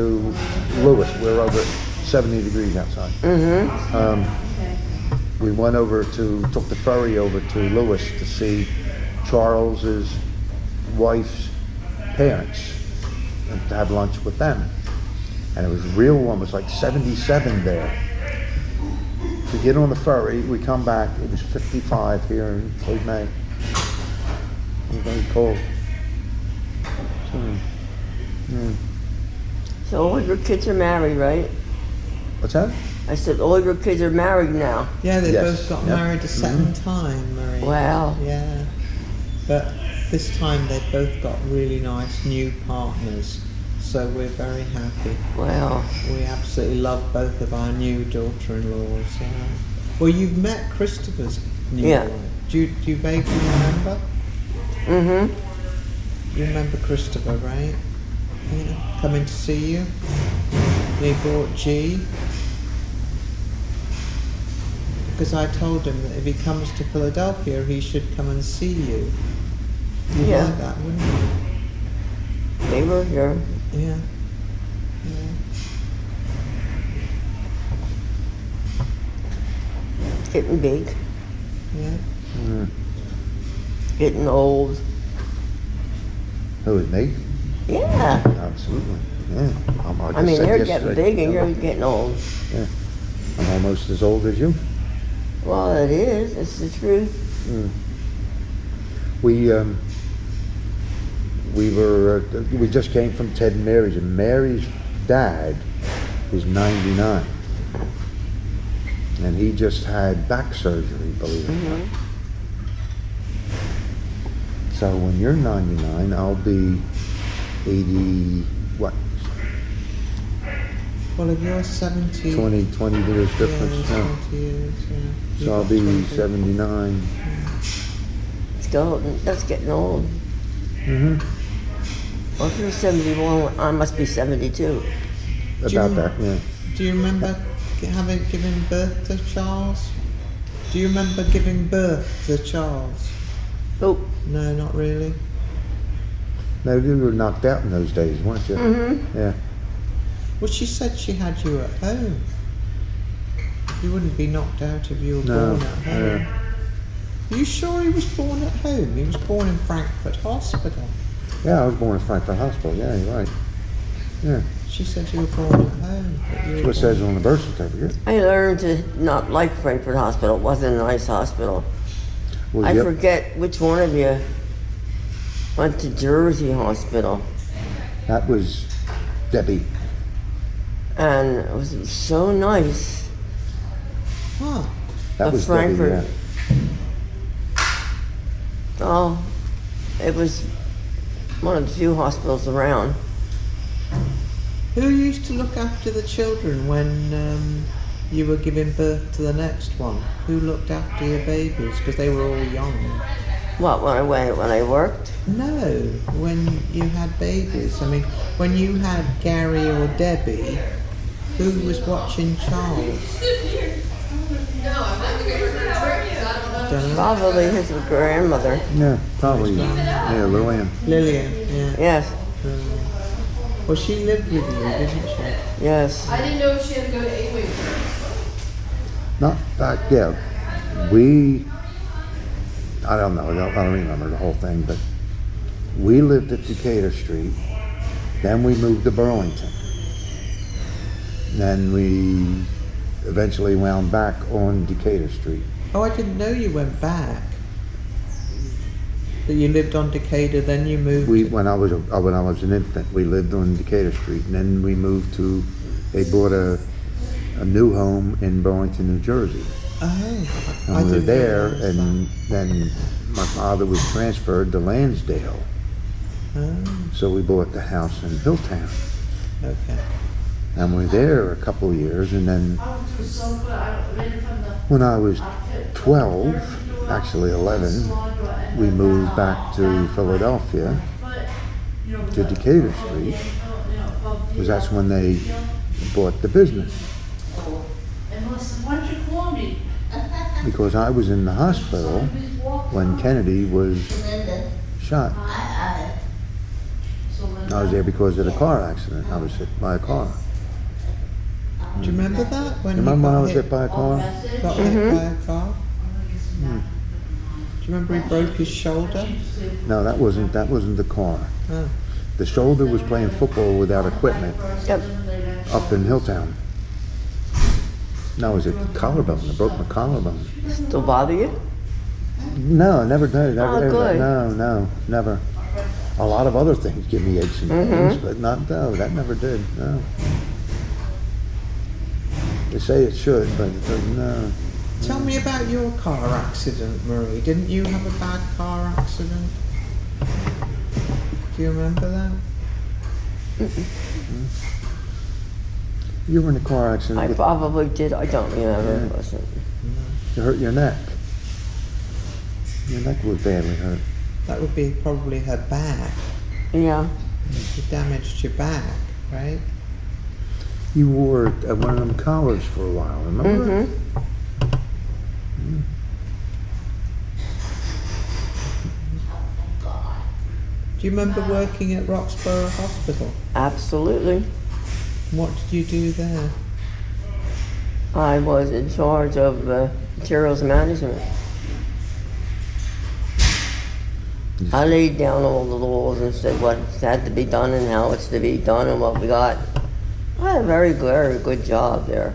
Lewis. We're over at 70 degrees outside. We went took the ferry over to Lewis to see Charles's wife's parents and to have lunch with them. And it was real warm. It was like 77 there. To get on the ferry, we come back. It was 55 here in late May. It was very cold. So all your kids are married, right? What's that? I said all your kids are married now. Yeah, they Yes. both got Yep. married a second time, Marie. Wow. Yeah. But this time they've both got really nice new partners. So we're very happy. Wow. We absolutely love both of our new daughter-in-laws. Well, you've met Christopher's new Yeah. wife. Do you vaguely remember? Mm-hmm. You remember Christopher, right? Yeah. Coming to see you? He brought G. Because I told him that if he comes to Philadelphia, he should come and see you. You'd Yeah. like that, wouldn't you? They were here. Yeah. Yeah. Getting big. Yeah. Getting old. Who is me? Yeah. Absolutely. Yeah. I I mean, just said they're getting yesterday, big and you're getting old. Yeah. I'm almost as old as you. Well, it is. It's the truth. We just came from Ted and Mary's, and Mary's dad is 99, and he just had back surgery, believe it or not. So when you're 99, I'll be 80. What? Well, if you're 70... 20 years difference. Yeah, Yeah. 20 years, yeah. So I'll be 79. Still, that's getting old. Mm-hmm. Well, if you're 71, I must be 72. About that, yeah. Do you remember giving birth to Charles? Do you remember giving birth to Charles? Nope. No, not really. No, you were knocked out in those days, weren't you? Mm-hmm. Yeah. Well, she said she had you at home. You wouldn't be knocked out if you were No. born at home. Are you sure he was born at home? He was born in Frankfurt Hospital. Yeah, I was born in Frankfurt Hospital. Yeah, you're right. Yeah. She said you were born at home. But you That's were what it says on the birth certificate. I learned to not like Frankfurt Hospital. It wasn't a nice hospital. Well, I yep. forget which one of you went to Jersey Hospital. That was Debbie. And it was so nice. Huh. That But was Frankfurt- Debbie, Oh, it was one of the few hospitals around. Who used to look after the children when you were giving birth to the next one? Who looked after your babies? Because they were all young. What, when I worked? No, when you had babies. I mean, when you had Gary or Debbie, who was watching Charles? Don't know. Probably his grandmother. yeah. Yeah, probably. Yeah, Lillian. Lillian, yeah. Yes, Well, she lived with you, didn't she? yes. I didn't know she had to go to 8 weeks. Not back, yeah. I don't know, I don't remember the whole thing, but we lived at Decatur Street, then we moved to Burlington. Then we eventually wound back on Decatur Street. Oh, I didn't know you went back. That you lived on Decatur, then you moved. When I was an infant, we lived on Decatur Street, and then we moved to. They bought a new home in Burlington, New Jersey, Oh, and I we were didn't there. realise And then my father was transferred to Lansdale, that. so we bought the house in Hilltown, Oh, okay. and we were there a couple of years. And then when I was 12, actually 11, we moved back to Philadelphia. to Decatur Street, because that's when they bought the business. Because I was in the hospital when Kennedy was shot. I was there because of the car accident. I was hit by a car. Do you remember that? When You he remember when I got was hit by a car? Got hit by a car? Do you remember he broke his shoulder? No, that wasn't the car. Oh. The shoulder was playing football without equipment Yep. up in Hilltown. No, it was a collarbone. I broke my collarbone. Still bother you? No, never did. Oh, good. No, never. A lot of other things give me aches and pains, but not no. That never did. No. They say it should, but it doesn't. No. Tell me about your car accident, Marie. Didn't you have a bad car accident? Do you remember that? You were in a car accident. I probably did. I don't remember. It wasn't. You hurt your neck. Your neck was badly hurt. That would be probably her back. Yeah. You damaged your back, right? You wore one of them collars for a while. Remember? Mm-hmm. Do you remember working at Roxborough Hospital? Absolutely. What did you do there? I was in charge of materials management. I laid down all the laws and said what had to be done and how it's to be done and what we got. I had a very good job there.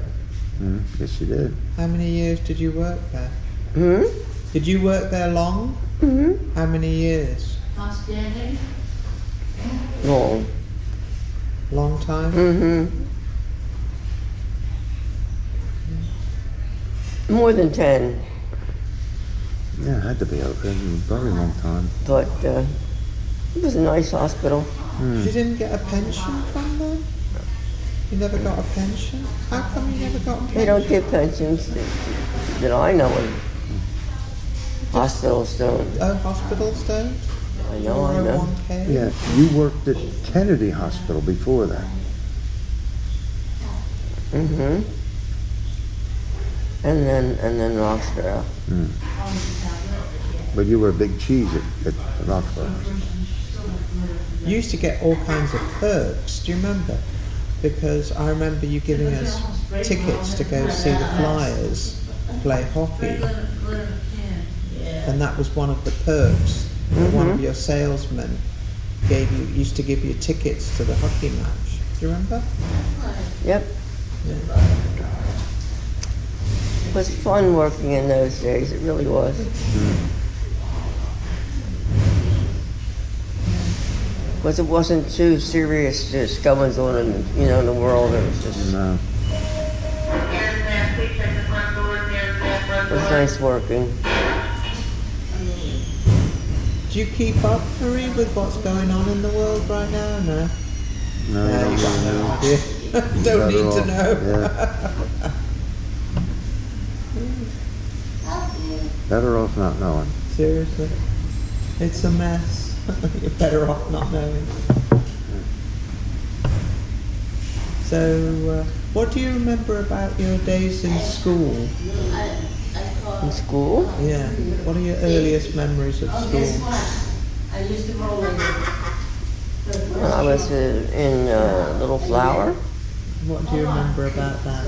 Yes, you did. How many years did you work there? Hmm? Did you work there long? Mm-hmm. How many years? Long. Long time? Mm-hmm. More than 10, Yeah, it had to be a very long time. but it was a nice hospital. You didn't get a pension from them? You never got a pension? How come you never got a pension? They don't give pensions that I know of. Hospitals don't. Oh, hospitals don't? I know, I know. 401k? Yeah, you worked at Kennedy Hospital before that. Mm-hmm. And then Roxborough. But you were a big cheese at Roxborough. You used to get all kinds of perks, do you remember? Because I remember you giving us tickets to go see the Flyers play hockey. And that was one of the perks. One of your salesmen used to give you tickets to the hockey match. Do you remember? Yep. It was fun working in those days, it really was. Because it wasn't too serious just goings on in, in the world. It was just, No. it was nice working. Do you keep up, Marie, with what's going on in the world right now? No? No, you You got no don't. idea. Don't need to know. Yeah. Better off not knowing. Seriously. It's a mess. You're better off not knowing. So, what do you remember about your days in school? In school? Yeah. What are your earliest memories of school? When I was in Little Flower, What do you remember about that?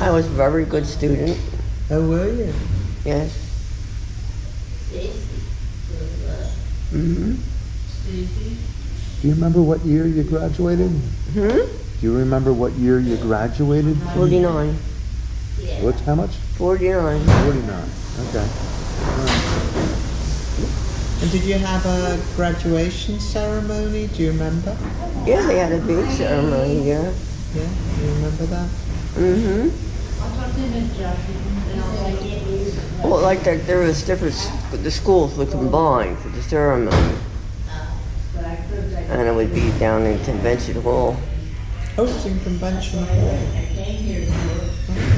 I was a very good student. Oh, were you? Yes. Mm-hmm. Do you remember what year you graduated? Hmm? Do you remember what year you graduated? 49. What's how much? 49. 49. Okay. And did you have a graduation ceremony? Do you remember? Yeah, they had a big ceremony, yeah. Yeah, you remember that? Mm-hmm. Well, like that, there was the schools would combine for the ceremony. And it would be down in Convention Hall. Oh, it was in Convention Hall. Oh, very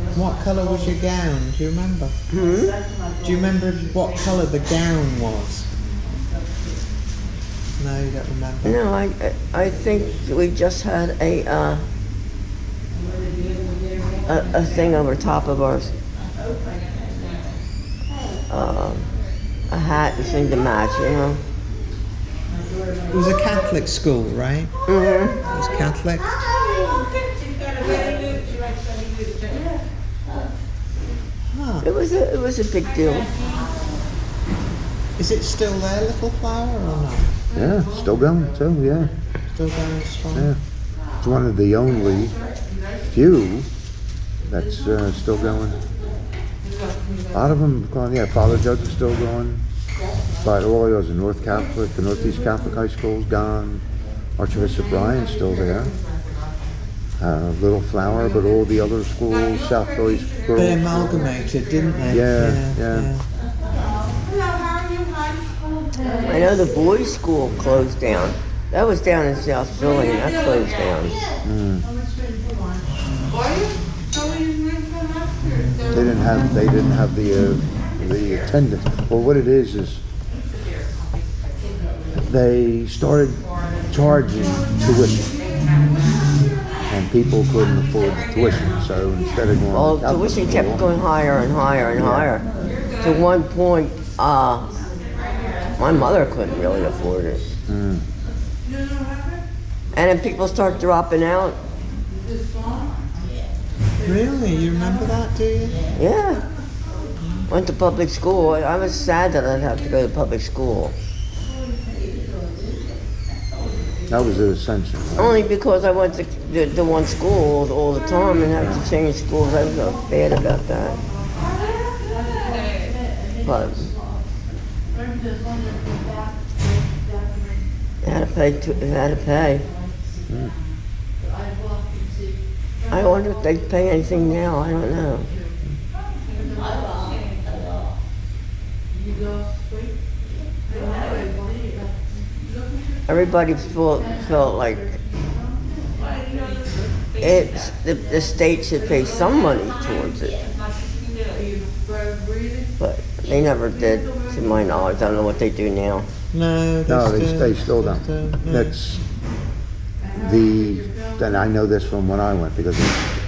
nice. What colour was your gown? Do you remember? Do you remember what colour the gown was? No, you don't remember. No, I think we just had a thing over top of ours. A hat and thing to match, you know. It was a Catholic school, right? Mm-hmm. It was Catholic. Huh. It was a big deal. Is it still there, Little Flower, or not? Yeah, still going too, yeah. Still going strong? Yeah. It's one of the only few that's still going. A lot of them going, yeah, Father Judge is still going. But all the others, the North Catholic, the Northeast Catholic High School's gone. Archbishop Bryan's still there. Little Flower, but all the other schools, South Philly girls. They amalgamated, didn't they? Yeah. I know the boys' school closed down. That was down in South Philly, and that closed down. They didn't have the attendance. Well, what it is they started charging tuition, and people couldn't afford the tuition. So instead of going, Well, tuition kept going higher and higher and higher. To one point, my mother couldn't really afford it. And then people start dropping out. Really? You remember that, do you? Yeah. Went to public school. I was sad that I'd have to go to public school. that was the ascension. Right? Only because I went to the one school all the time and had to change schools. I felt bad about that. But I had to pay. I wonder if they pay anything now. I don't know. Everybody felt like the state should pay some money towards it, but they never did, to my knowledge. I don't know what they do now. No, they still don't. That's and I know this from when I went, because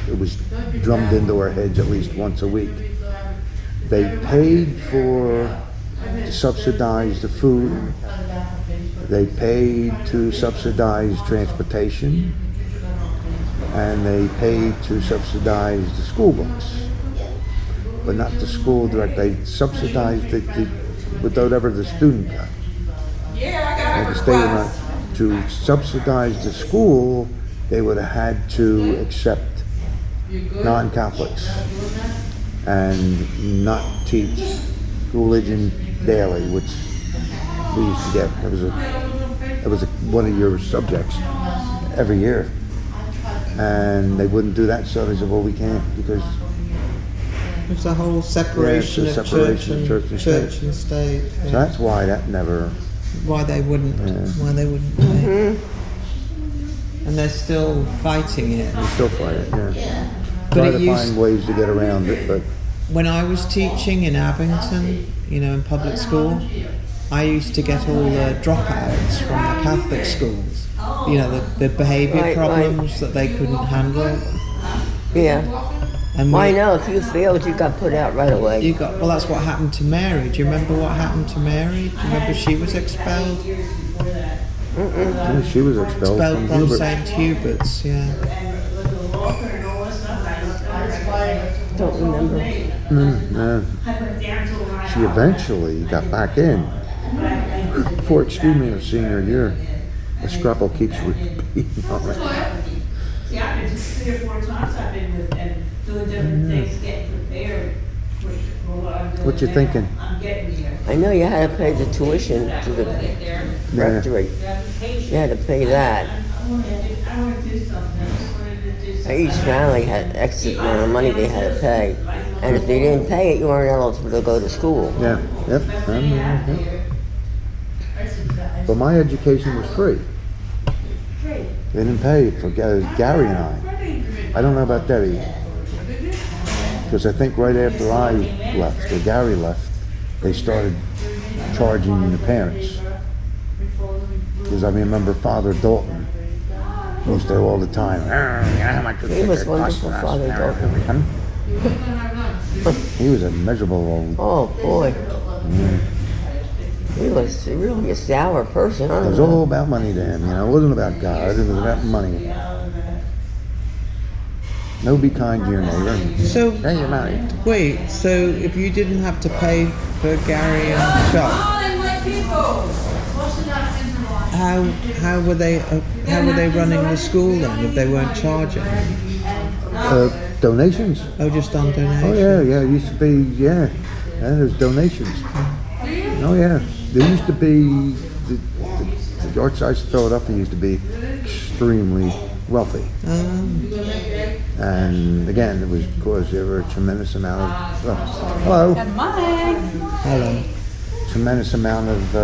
it was drummed into our heads at least once a week. They paid to subsidize the food. They paid to subsidize transportation, and they paid to subsidize the school books, but not the school direct. They subsidized with whatever the student got. And the state would not, to subsidize the school, they would have had to accept non-Catholics and not teach religion daily, which we used to get. It was one of your subjects every year, and they wouldn't do that. So they said, "Well, we can't because it's a whole separation of church and state." So that's why that never. Why they wouldn't pay. And they're still fighting it. They're still fighting, yeah. But Try to find ways to get around it, but when I was teaching in Abington, in public school, I used to get all the dropouts from the Catholic schools. The behaviour problems that they couldn't handle. Yeah. And I know, if you failed, you got put out right away. Well, that's what happened to Mary. Do you remember what happened to Mary? Do you remember she was expelled? Yeah, she was expelled from St. Hubert's, yeah. Don't remember. She eventually got back in for, her senior year. The scrapple keeps repeating on it. See, I've been just 3 or 4 times I've been with and doing different things, getting prepared for what I'm doing. What you thinking? I'm getting there. I know you had to pay the tuition to the rectory. You had to pay that. I want to do something. Each family had X amount of money they had to pay. And if they didn't pay it, you weren't eligible to go to school. Yeah, yep. But my education was free. They didn't pay for Gary and I. I don't know about Debbie. Because I think right after I left, or Gary left, they started charging the parents. Because I remember Father Dalton used to all the time. He was wonderful, Father Dalton. He was a miserable old. Oh boy. He was really a sour person. It was all about money to him, you know. It wasn't about God. It was about money. No, be kind to your neighbor. So, Pay your money. wait, so if you didn't have to pay for Gary and Chuck, how were they running the school then if they weren't charging? Donations. Oh, just on donations. Oh yeah. It used to be there's donations. Oh yeah. There used to be the Archdiocese of Philadelphia used to be extremely wealthy. And again, it was because there were a tremendous amount of Hello. tremendous amount of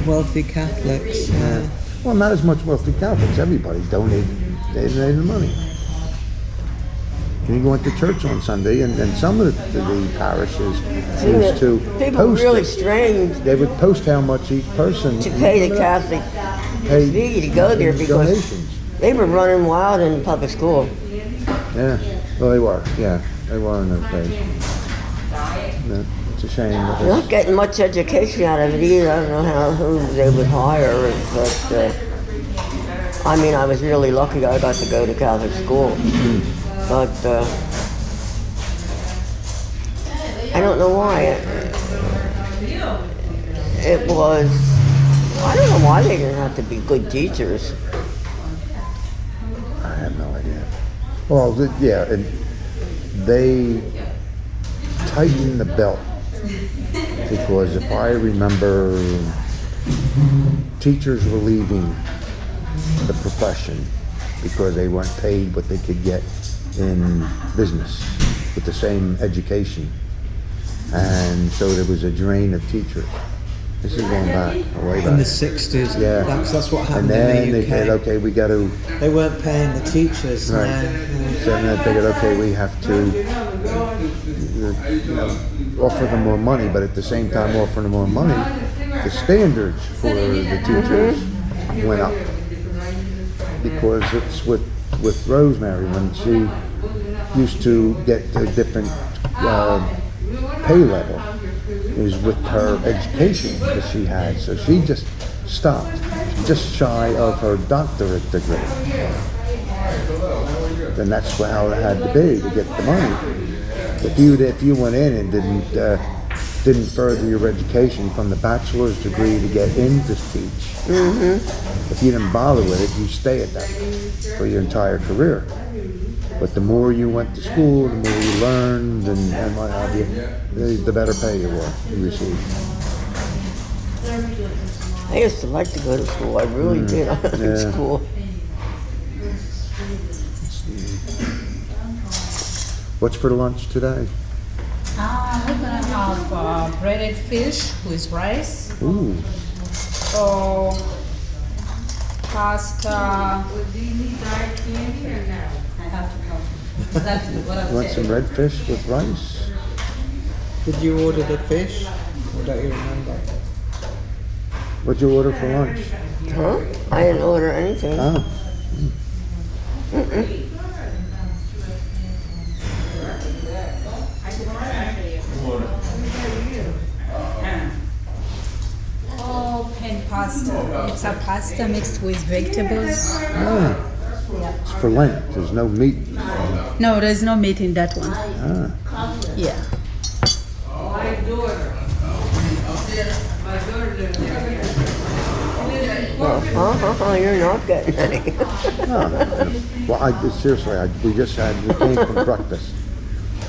Wealthy Catholics. well, not as much wealthy Catholics. Everybody donated the money. You go into church on Sunday, and some of the parishes used to People post really it. strange They would post how much each person to pay the Catholic fee to go there because donations. they were running wild in public school. Yeah, well, they were. Yeah, they were in those days. No, it's a shame. That They're not getting much education out of it either. I don't know who they would hire, but I mean, I was really lucky I got to go to Catholic school. But I don't know why. It was, I don't know why they didn't have to be good teachers. I have no idea. Well, and they tightened the belt because if I remember, teachers were leaving the profession because they weren't paid what they could get in business with the same education, and so there was a drain of teachers. This is going back way back In the 60s. Yeah. That's what and happened then in the they UK. said, okay, we got to. They weren't paying the teachers. Right. No. So then they figured, okay, we have to, offer them more money, but at the same time offering them more money, the standards for the teachers went up. Because it's with Rosemary, when she used to get a different pay level, is with her education that she had. So she just stopped, just shy of her doctorate degree. And that's how it had to be to get the money. If you went in and didn't further your education from the bachelor's degree to get in to teach, if you didn't bother with it, you stay at that for your entire career. But the more you went to school, the more you learned, and what have you, the better pay you received. I used to like to go to school. I really did. I liked Yeah. school. What's for lunch today? We're gonna have breaded fish with rice. Ooh, Or pasta. I have to help. That's what I'm want some red fish with rice? Did you order the fish? Or don't you remember? What'd you order for lunch? Huh? I didn't order anything. Oh. Oh, pan pasta. It's a pasta mixed with vegetables. Ah, it's for Lent. There's no meat. No, there's no meat in that one. Ah. Yeah. You're not getting any. Well, seriously, we came from breakfast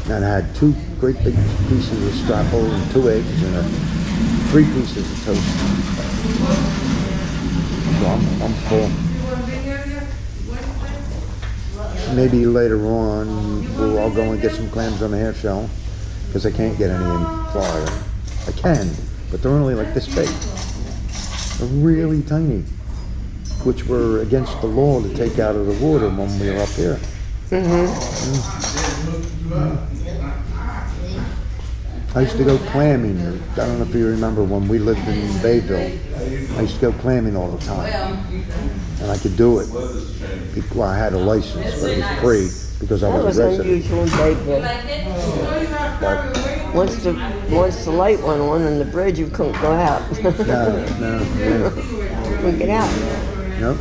and I had 2 great big pieces of scrapple and 2 eggs and 3 pieces of toast. So I'm full. Maybe later on I'll go and get some clams on the half shell because I can't get any in Florida. I can, but they're only like this big. They're really tiny, which were against the law to take out of the water when we were up here. I used to go clamming. I don't know if you remember when we lived in Bayville. I used to go clamming all the time. And I could do it. Well, I had a license, but it was free because I That was was a resident. unusual in Bayville. But Once the light went on on the bridge, you couldn't go out. no. Couldn't get out. Nope.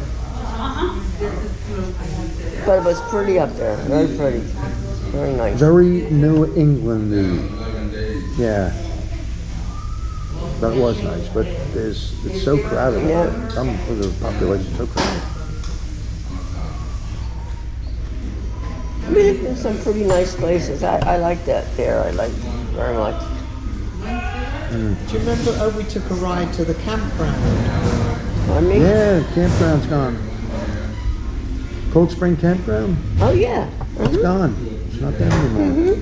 But it was pretty up there. Very pretty. Very nice. Very New England-y. Yeah. That was nice, but it's so crowded. Yeah. Some of the population so crowded. I mean, there's been some pretty nice places. I like that there. I like very much. Do you remember? We took a ride to the campground. I mean, Yeah, the campground's gone. Cold Spring Campground? oh yeah. It's gone. It's not there anymore.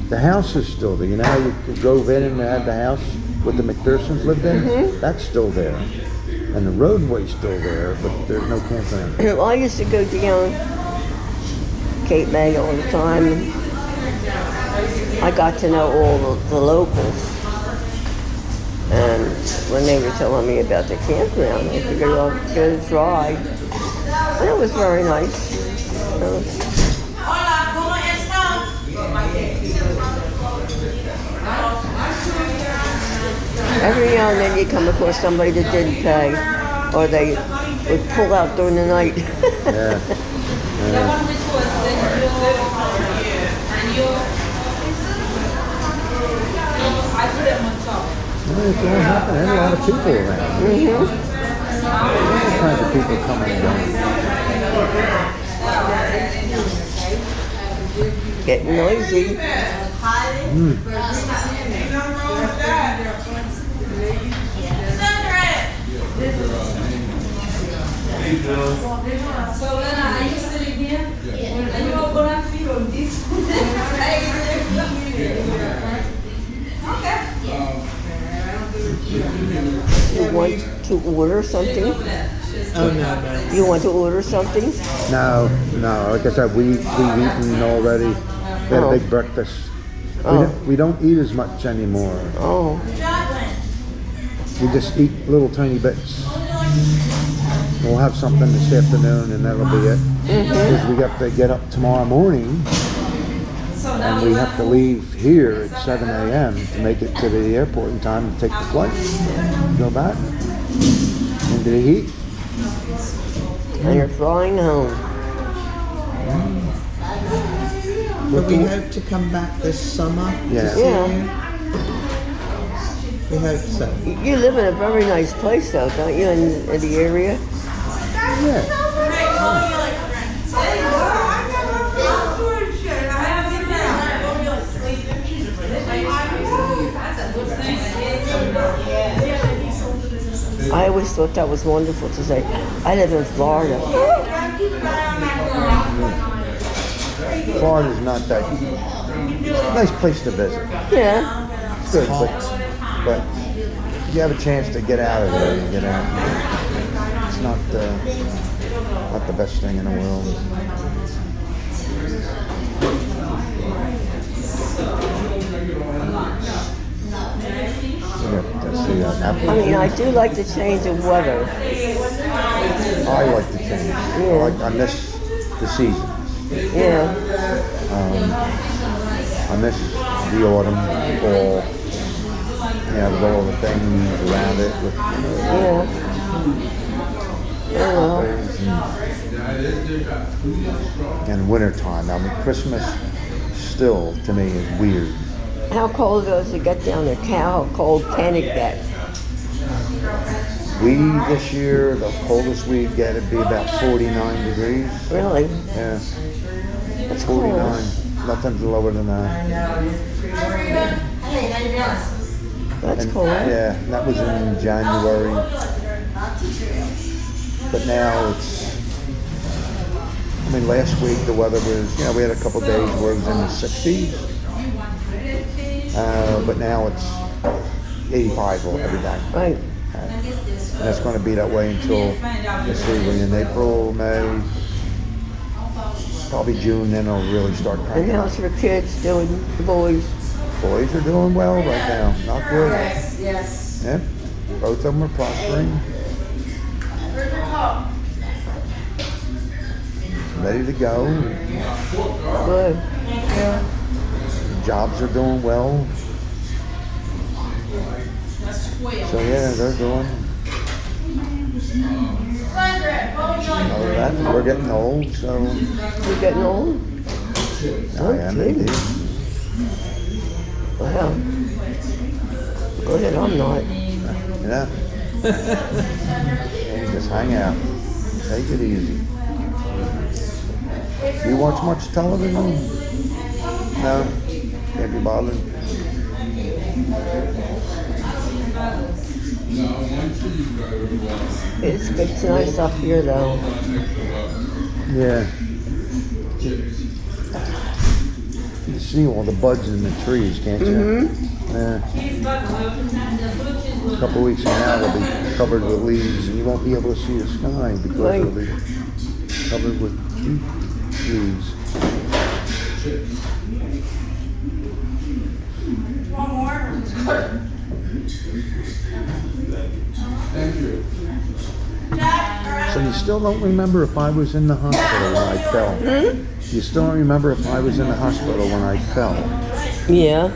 The house is still there. You know how you drove in and had the house what the McPhersons lived in? That's still there. And the roadway's still there, but there's no campground. Well, I used to go down Cape May all the time. I got to know all the locals. And when they were telling me about the campground, I figured I'll go try. And it was very nice. Every now and then you come across somebody that didn't pay, or they would pull out during the night. Yeah. Well, it's all happening. There's a lot of people around. All kinds of people coming and going. Getting noisy. So then are you sitting here? And you are gonna feel on this. You want to order something? Oh no. You want to order something? No. Like I said, we've eaten already. We had a big breakfast. We don't eat as much anymore. Oh. We just eat little tiny bits. We'll have something this afternoon and that'll be it. Because we got to get up tomorrow morning and we have to leave here at 7 a.m. to make it to the airport in time to take the flight. Go back into the heat. And you're flying home. But we hope to come back this summer. Yeah. To see Yeah. you. We hope so. You live in a very nice place, though, don't you, in the area? Yeah. I always thought that was wonderful to say, I live in Florida. Florida's not that nice place to visit. Yeah. It's good, but if you have a chance to get out of there, you get out. It's not the best thing in the world. I mean, I do like the change of weather. I like the change. Yeah. I miss the seasons. Yeah. I miss the autumn, fall. With all the things around it. With, Yeah. Oh, and wintertime. I mean, Christmas still, to me, is weird. how cold does it get down there? How cold can it get? This year, the coldest we get would be about 49 degrees. Really? Yeah. That's 49. cold. Nothing's lower than that. That's And, cold. Yeah, and that was in January. But now it's, I mean, last week the weather was, we had a couple days where it was in the 60s. But now it's 85 every day. Right. And it's going to be that way until, let's see, we're in April, May, probably June, then it'll really start And cranking up. how's your kids doing, the boys? Boys are doing well right now. Not good. Yes. Yep. Both of them are prospering. Ready to go. Good. Jobs are doing well. So yeah, they're doing. Other than that, we're getting old, so. You're getting old? I am indeed. Well, good that I'm not. Yeah. And just hang out. Take it easy. You watch much television? No? Can't be bothered? It's nice up here though. Yeah. You see all the buds in the trees, can't you? Yeah. A couple weeks from now, they'll be covered with leaves, and you won't be able to see the sky because it'll be covered with leaves. So you still don't remember if I was in the hospital when I fell? You still don't remember if I was in the hospital when I fell? Yeah.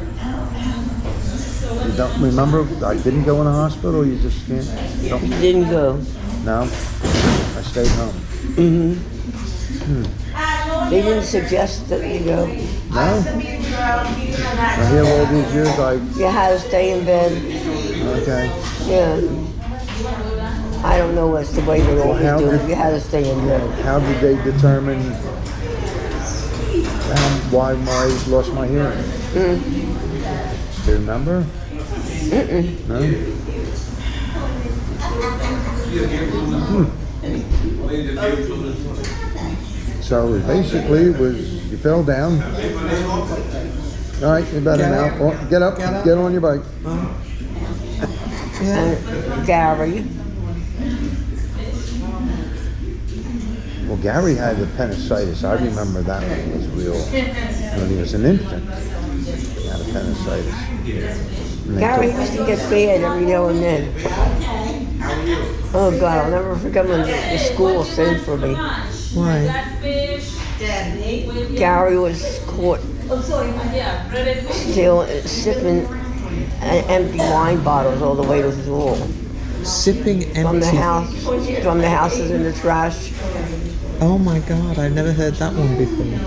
You don't remember? I didn't go in the hospital? You just can't? You don't? You didn't go. No? I stayed home. They didn't suggest that you go. No? I hear all these years You had to stay in bed. Okay. Yeah. I don't know what's the way they always do it. You had to stay in bed. How did they determine why I lost my hearing? Do you remember? No? So basically it was, you fell down. All right, you better now. Oh, get up, get on your bike. Gary. Well, Gary had appendicitis. I remember that one was real. When he was an infant, he had appendicitis. Gary used to get bad every now and then. Oh God, I'll never forget when the school sent for me. Why? Gary was caught still sipping empty wine bottles all the way to school. Sipping empty. From the houses in the trash. Oh my God, I've never heard that one before.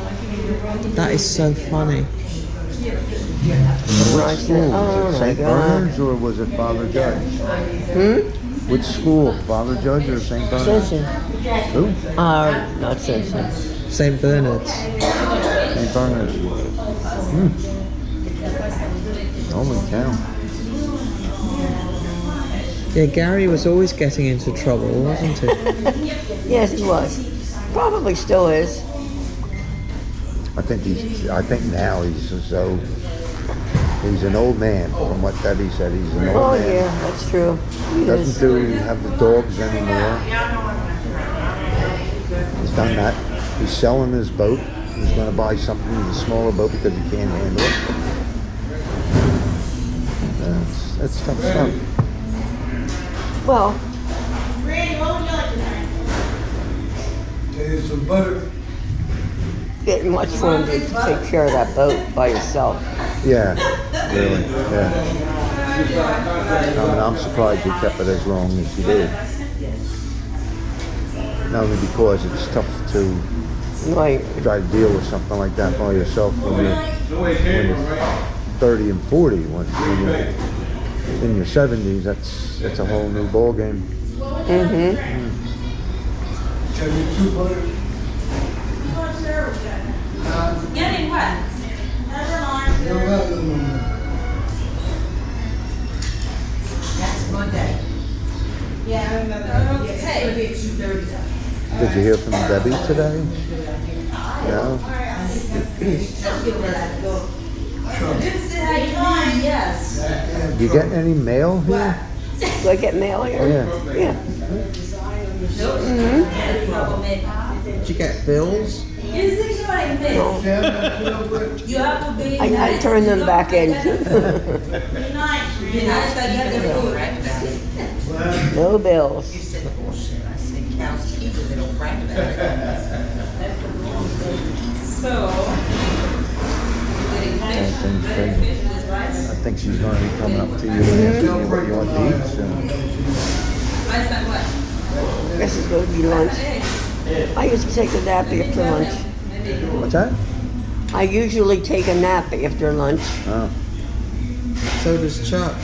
That is so funny. Which school? Was it St. Bernard's or was it Father Judge? Which school? Father Judge or St. Bernard's? Simpson. Who? Not Simpson. St. Bernard's. St. Bernard's. Holy cow. Yeah, Gary was always getting into trouble, wasn't he? Yes, he was. Probably still is. I think now he's an old man. From what Debbie said, he's an old man. Oh yeah, that's true. He Doesn't have the dogs anymore. He's done that. He's selling his boat. He's going to buy something, a smaller boat, because he can't handle it. That's tough stuff. Well, some butter. getting much for him to take care of that boat by yourself. Yeah, really, yeah. I mean, I'm surprised he kept it as long as he did. Not only because it's tough to try to deal with something like that by yourself when you're 30 and 40. When you're in your 70s, that's a whole new ball game. Getting what? Never mind. That's Monday. Yeah, I remember. Okay. Did you hear from Debbie today? No? Yes. You getting any mail here? Do I get mail here? Oh, yeah. Yeah. Did you get bills? Yeah, You have to be I turn them back in. No bills. I think she's going to be coming up to you and asking you what you want to eat soon. This is going to be lunch. I used to take a nap after lunch. What's that? I usually take a nap after lunch. Oh. So does Chuck.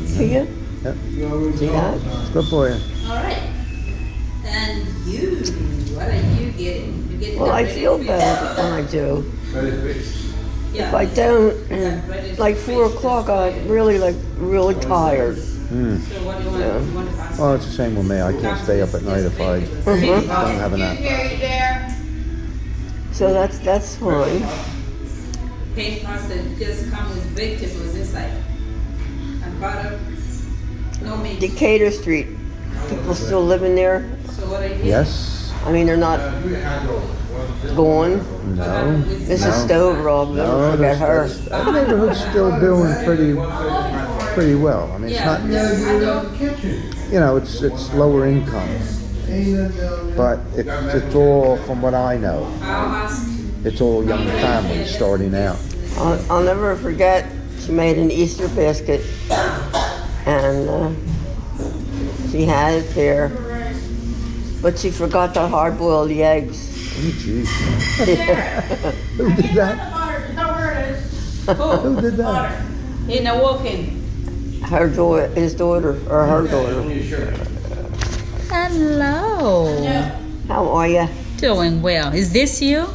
See you? Yep. See that? It's good for you. All right. And you, what are you getting? You getting Well, I feel better when I do. If I don't, like 4 o'clock, I'm really tired. Mm. So what do you want? Yeah. You want to pass? Well, it's the same with me. I can't stay up at night if I don't have a nap. So that's fine. Paint pasta just come with vegetables inside. And butter. No meat. Decatur Street. People still living there? So what are you? Yes. I mean, they're not gone. No. Mrs. Stover, I'll never forget her. The neighborhood's still doing pretty well. I mean, it's not, you know, it's lower income, but it's all, from what I know, it's all young families starting out. I'll never forget, she made an Easter basket, and she had it there, but she forgot to hard-boil the eggs. Oh, jeez. Who did that? Who did that? In a walk-in. Her daughter, his daughter, or her daughter. Hello. How are you? Doing well. Is this you?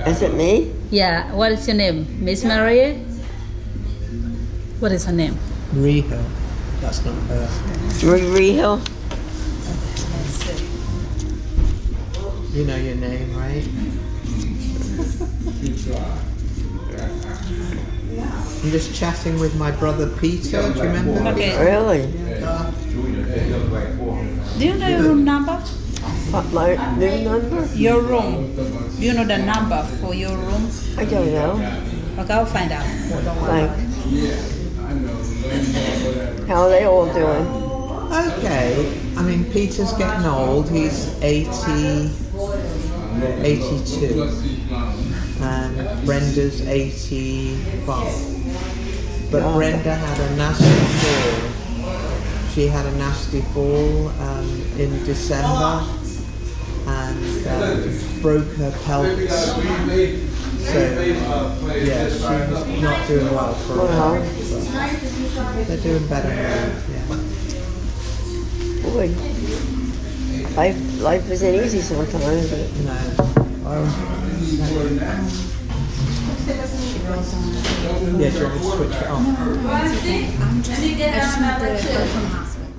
Is it me? Yeah. What is your name? Miss Maria? What is her name? Rehill. That's not her. Marie Hill? You know your name, right? I'm just chatting with my brother Peter. Do you remember? Okay. Really? Do you know your room number? My new number? Your room. Do you know the number for your room? I don't know. Okay, I'll find out. Thanks. How are they all doing? Okay. I mean, Peter's getting old. He's 82. And Brenda's 85. But Brenda had a nasty fall. She had a nasty fall in December and broke her pelvis. So, yeah, she's not doing well for a while. They're doing better now, yeah. Boy, life isn't easy sometimes. But No. Yeah, do you want me to switch it on? I just met the girl from the hospital.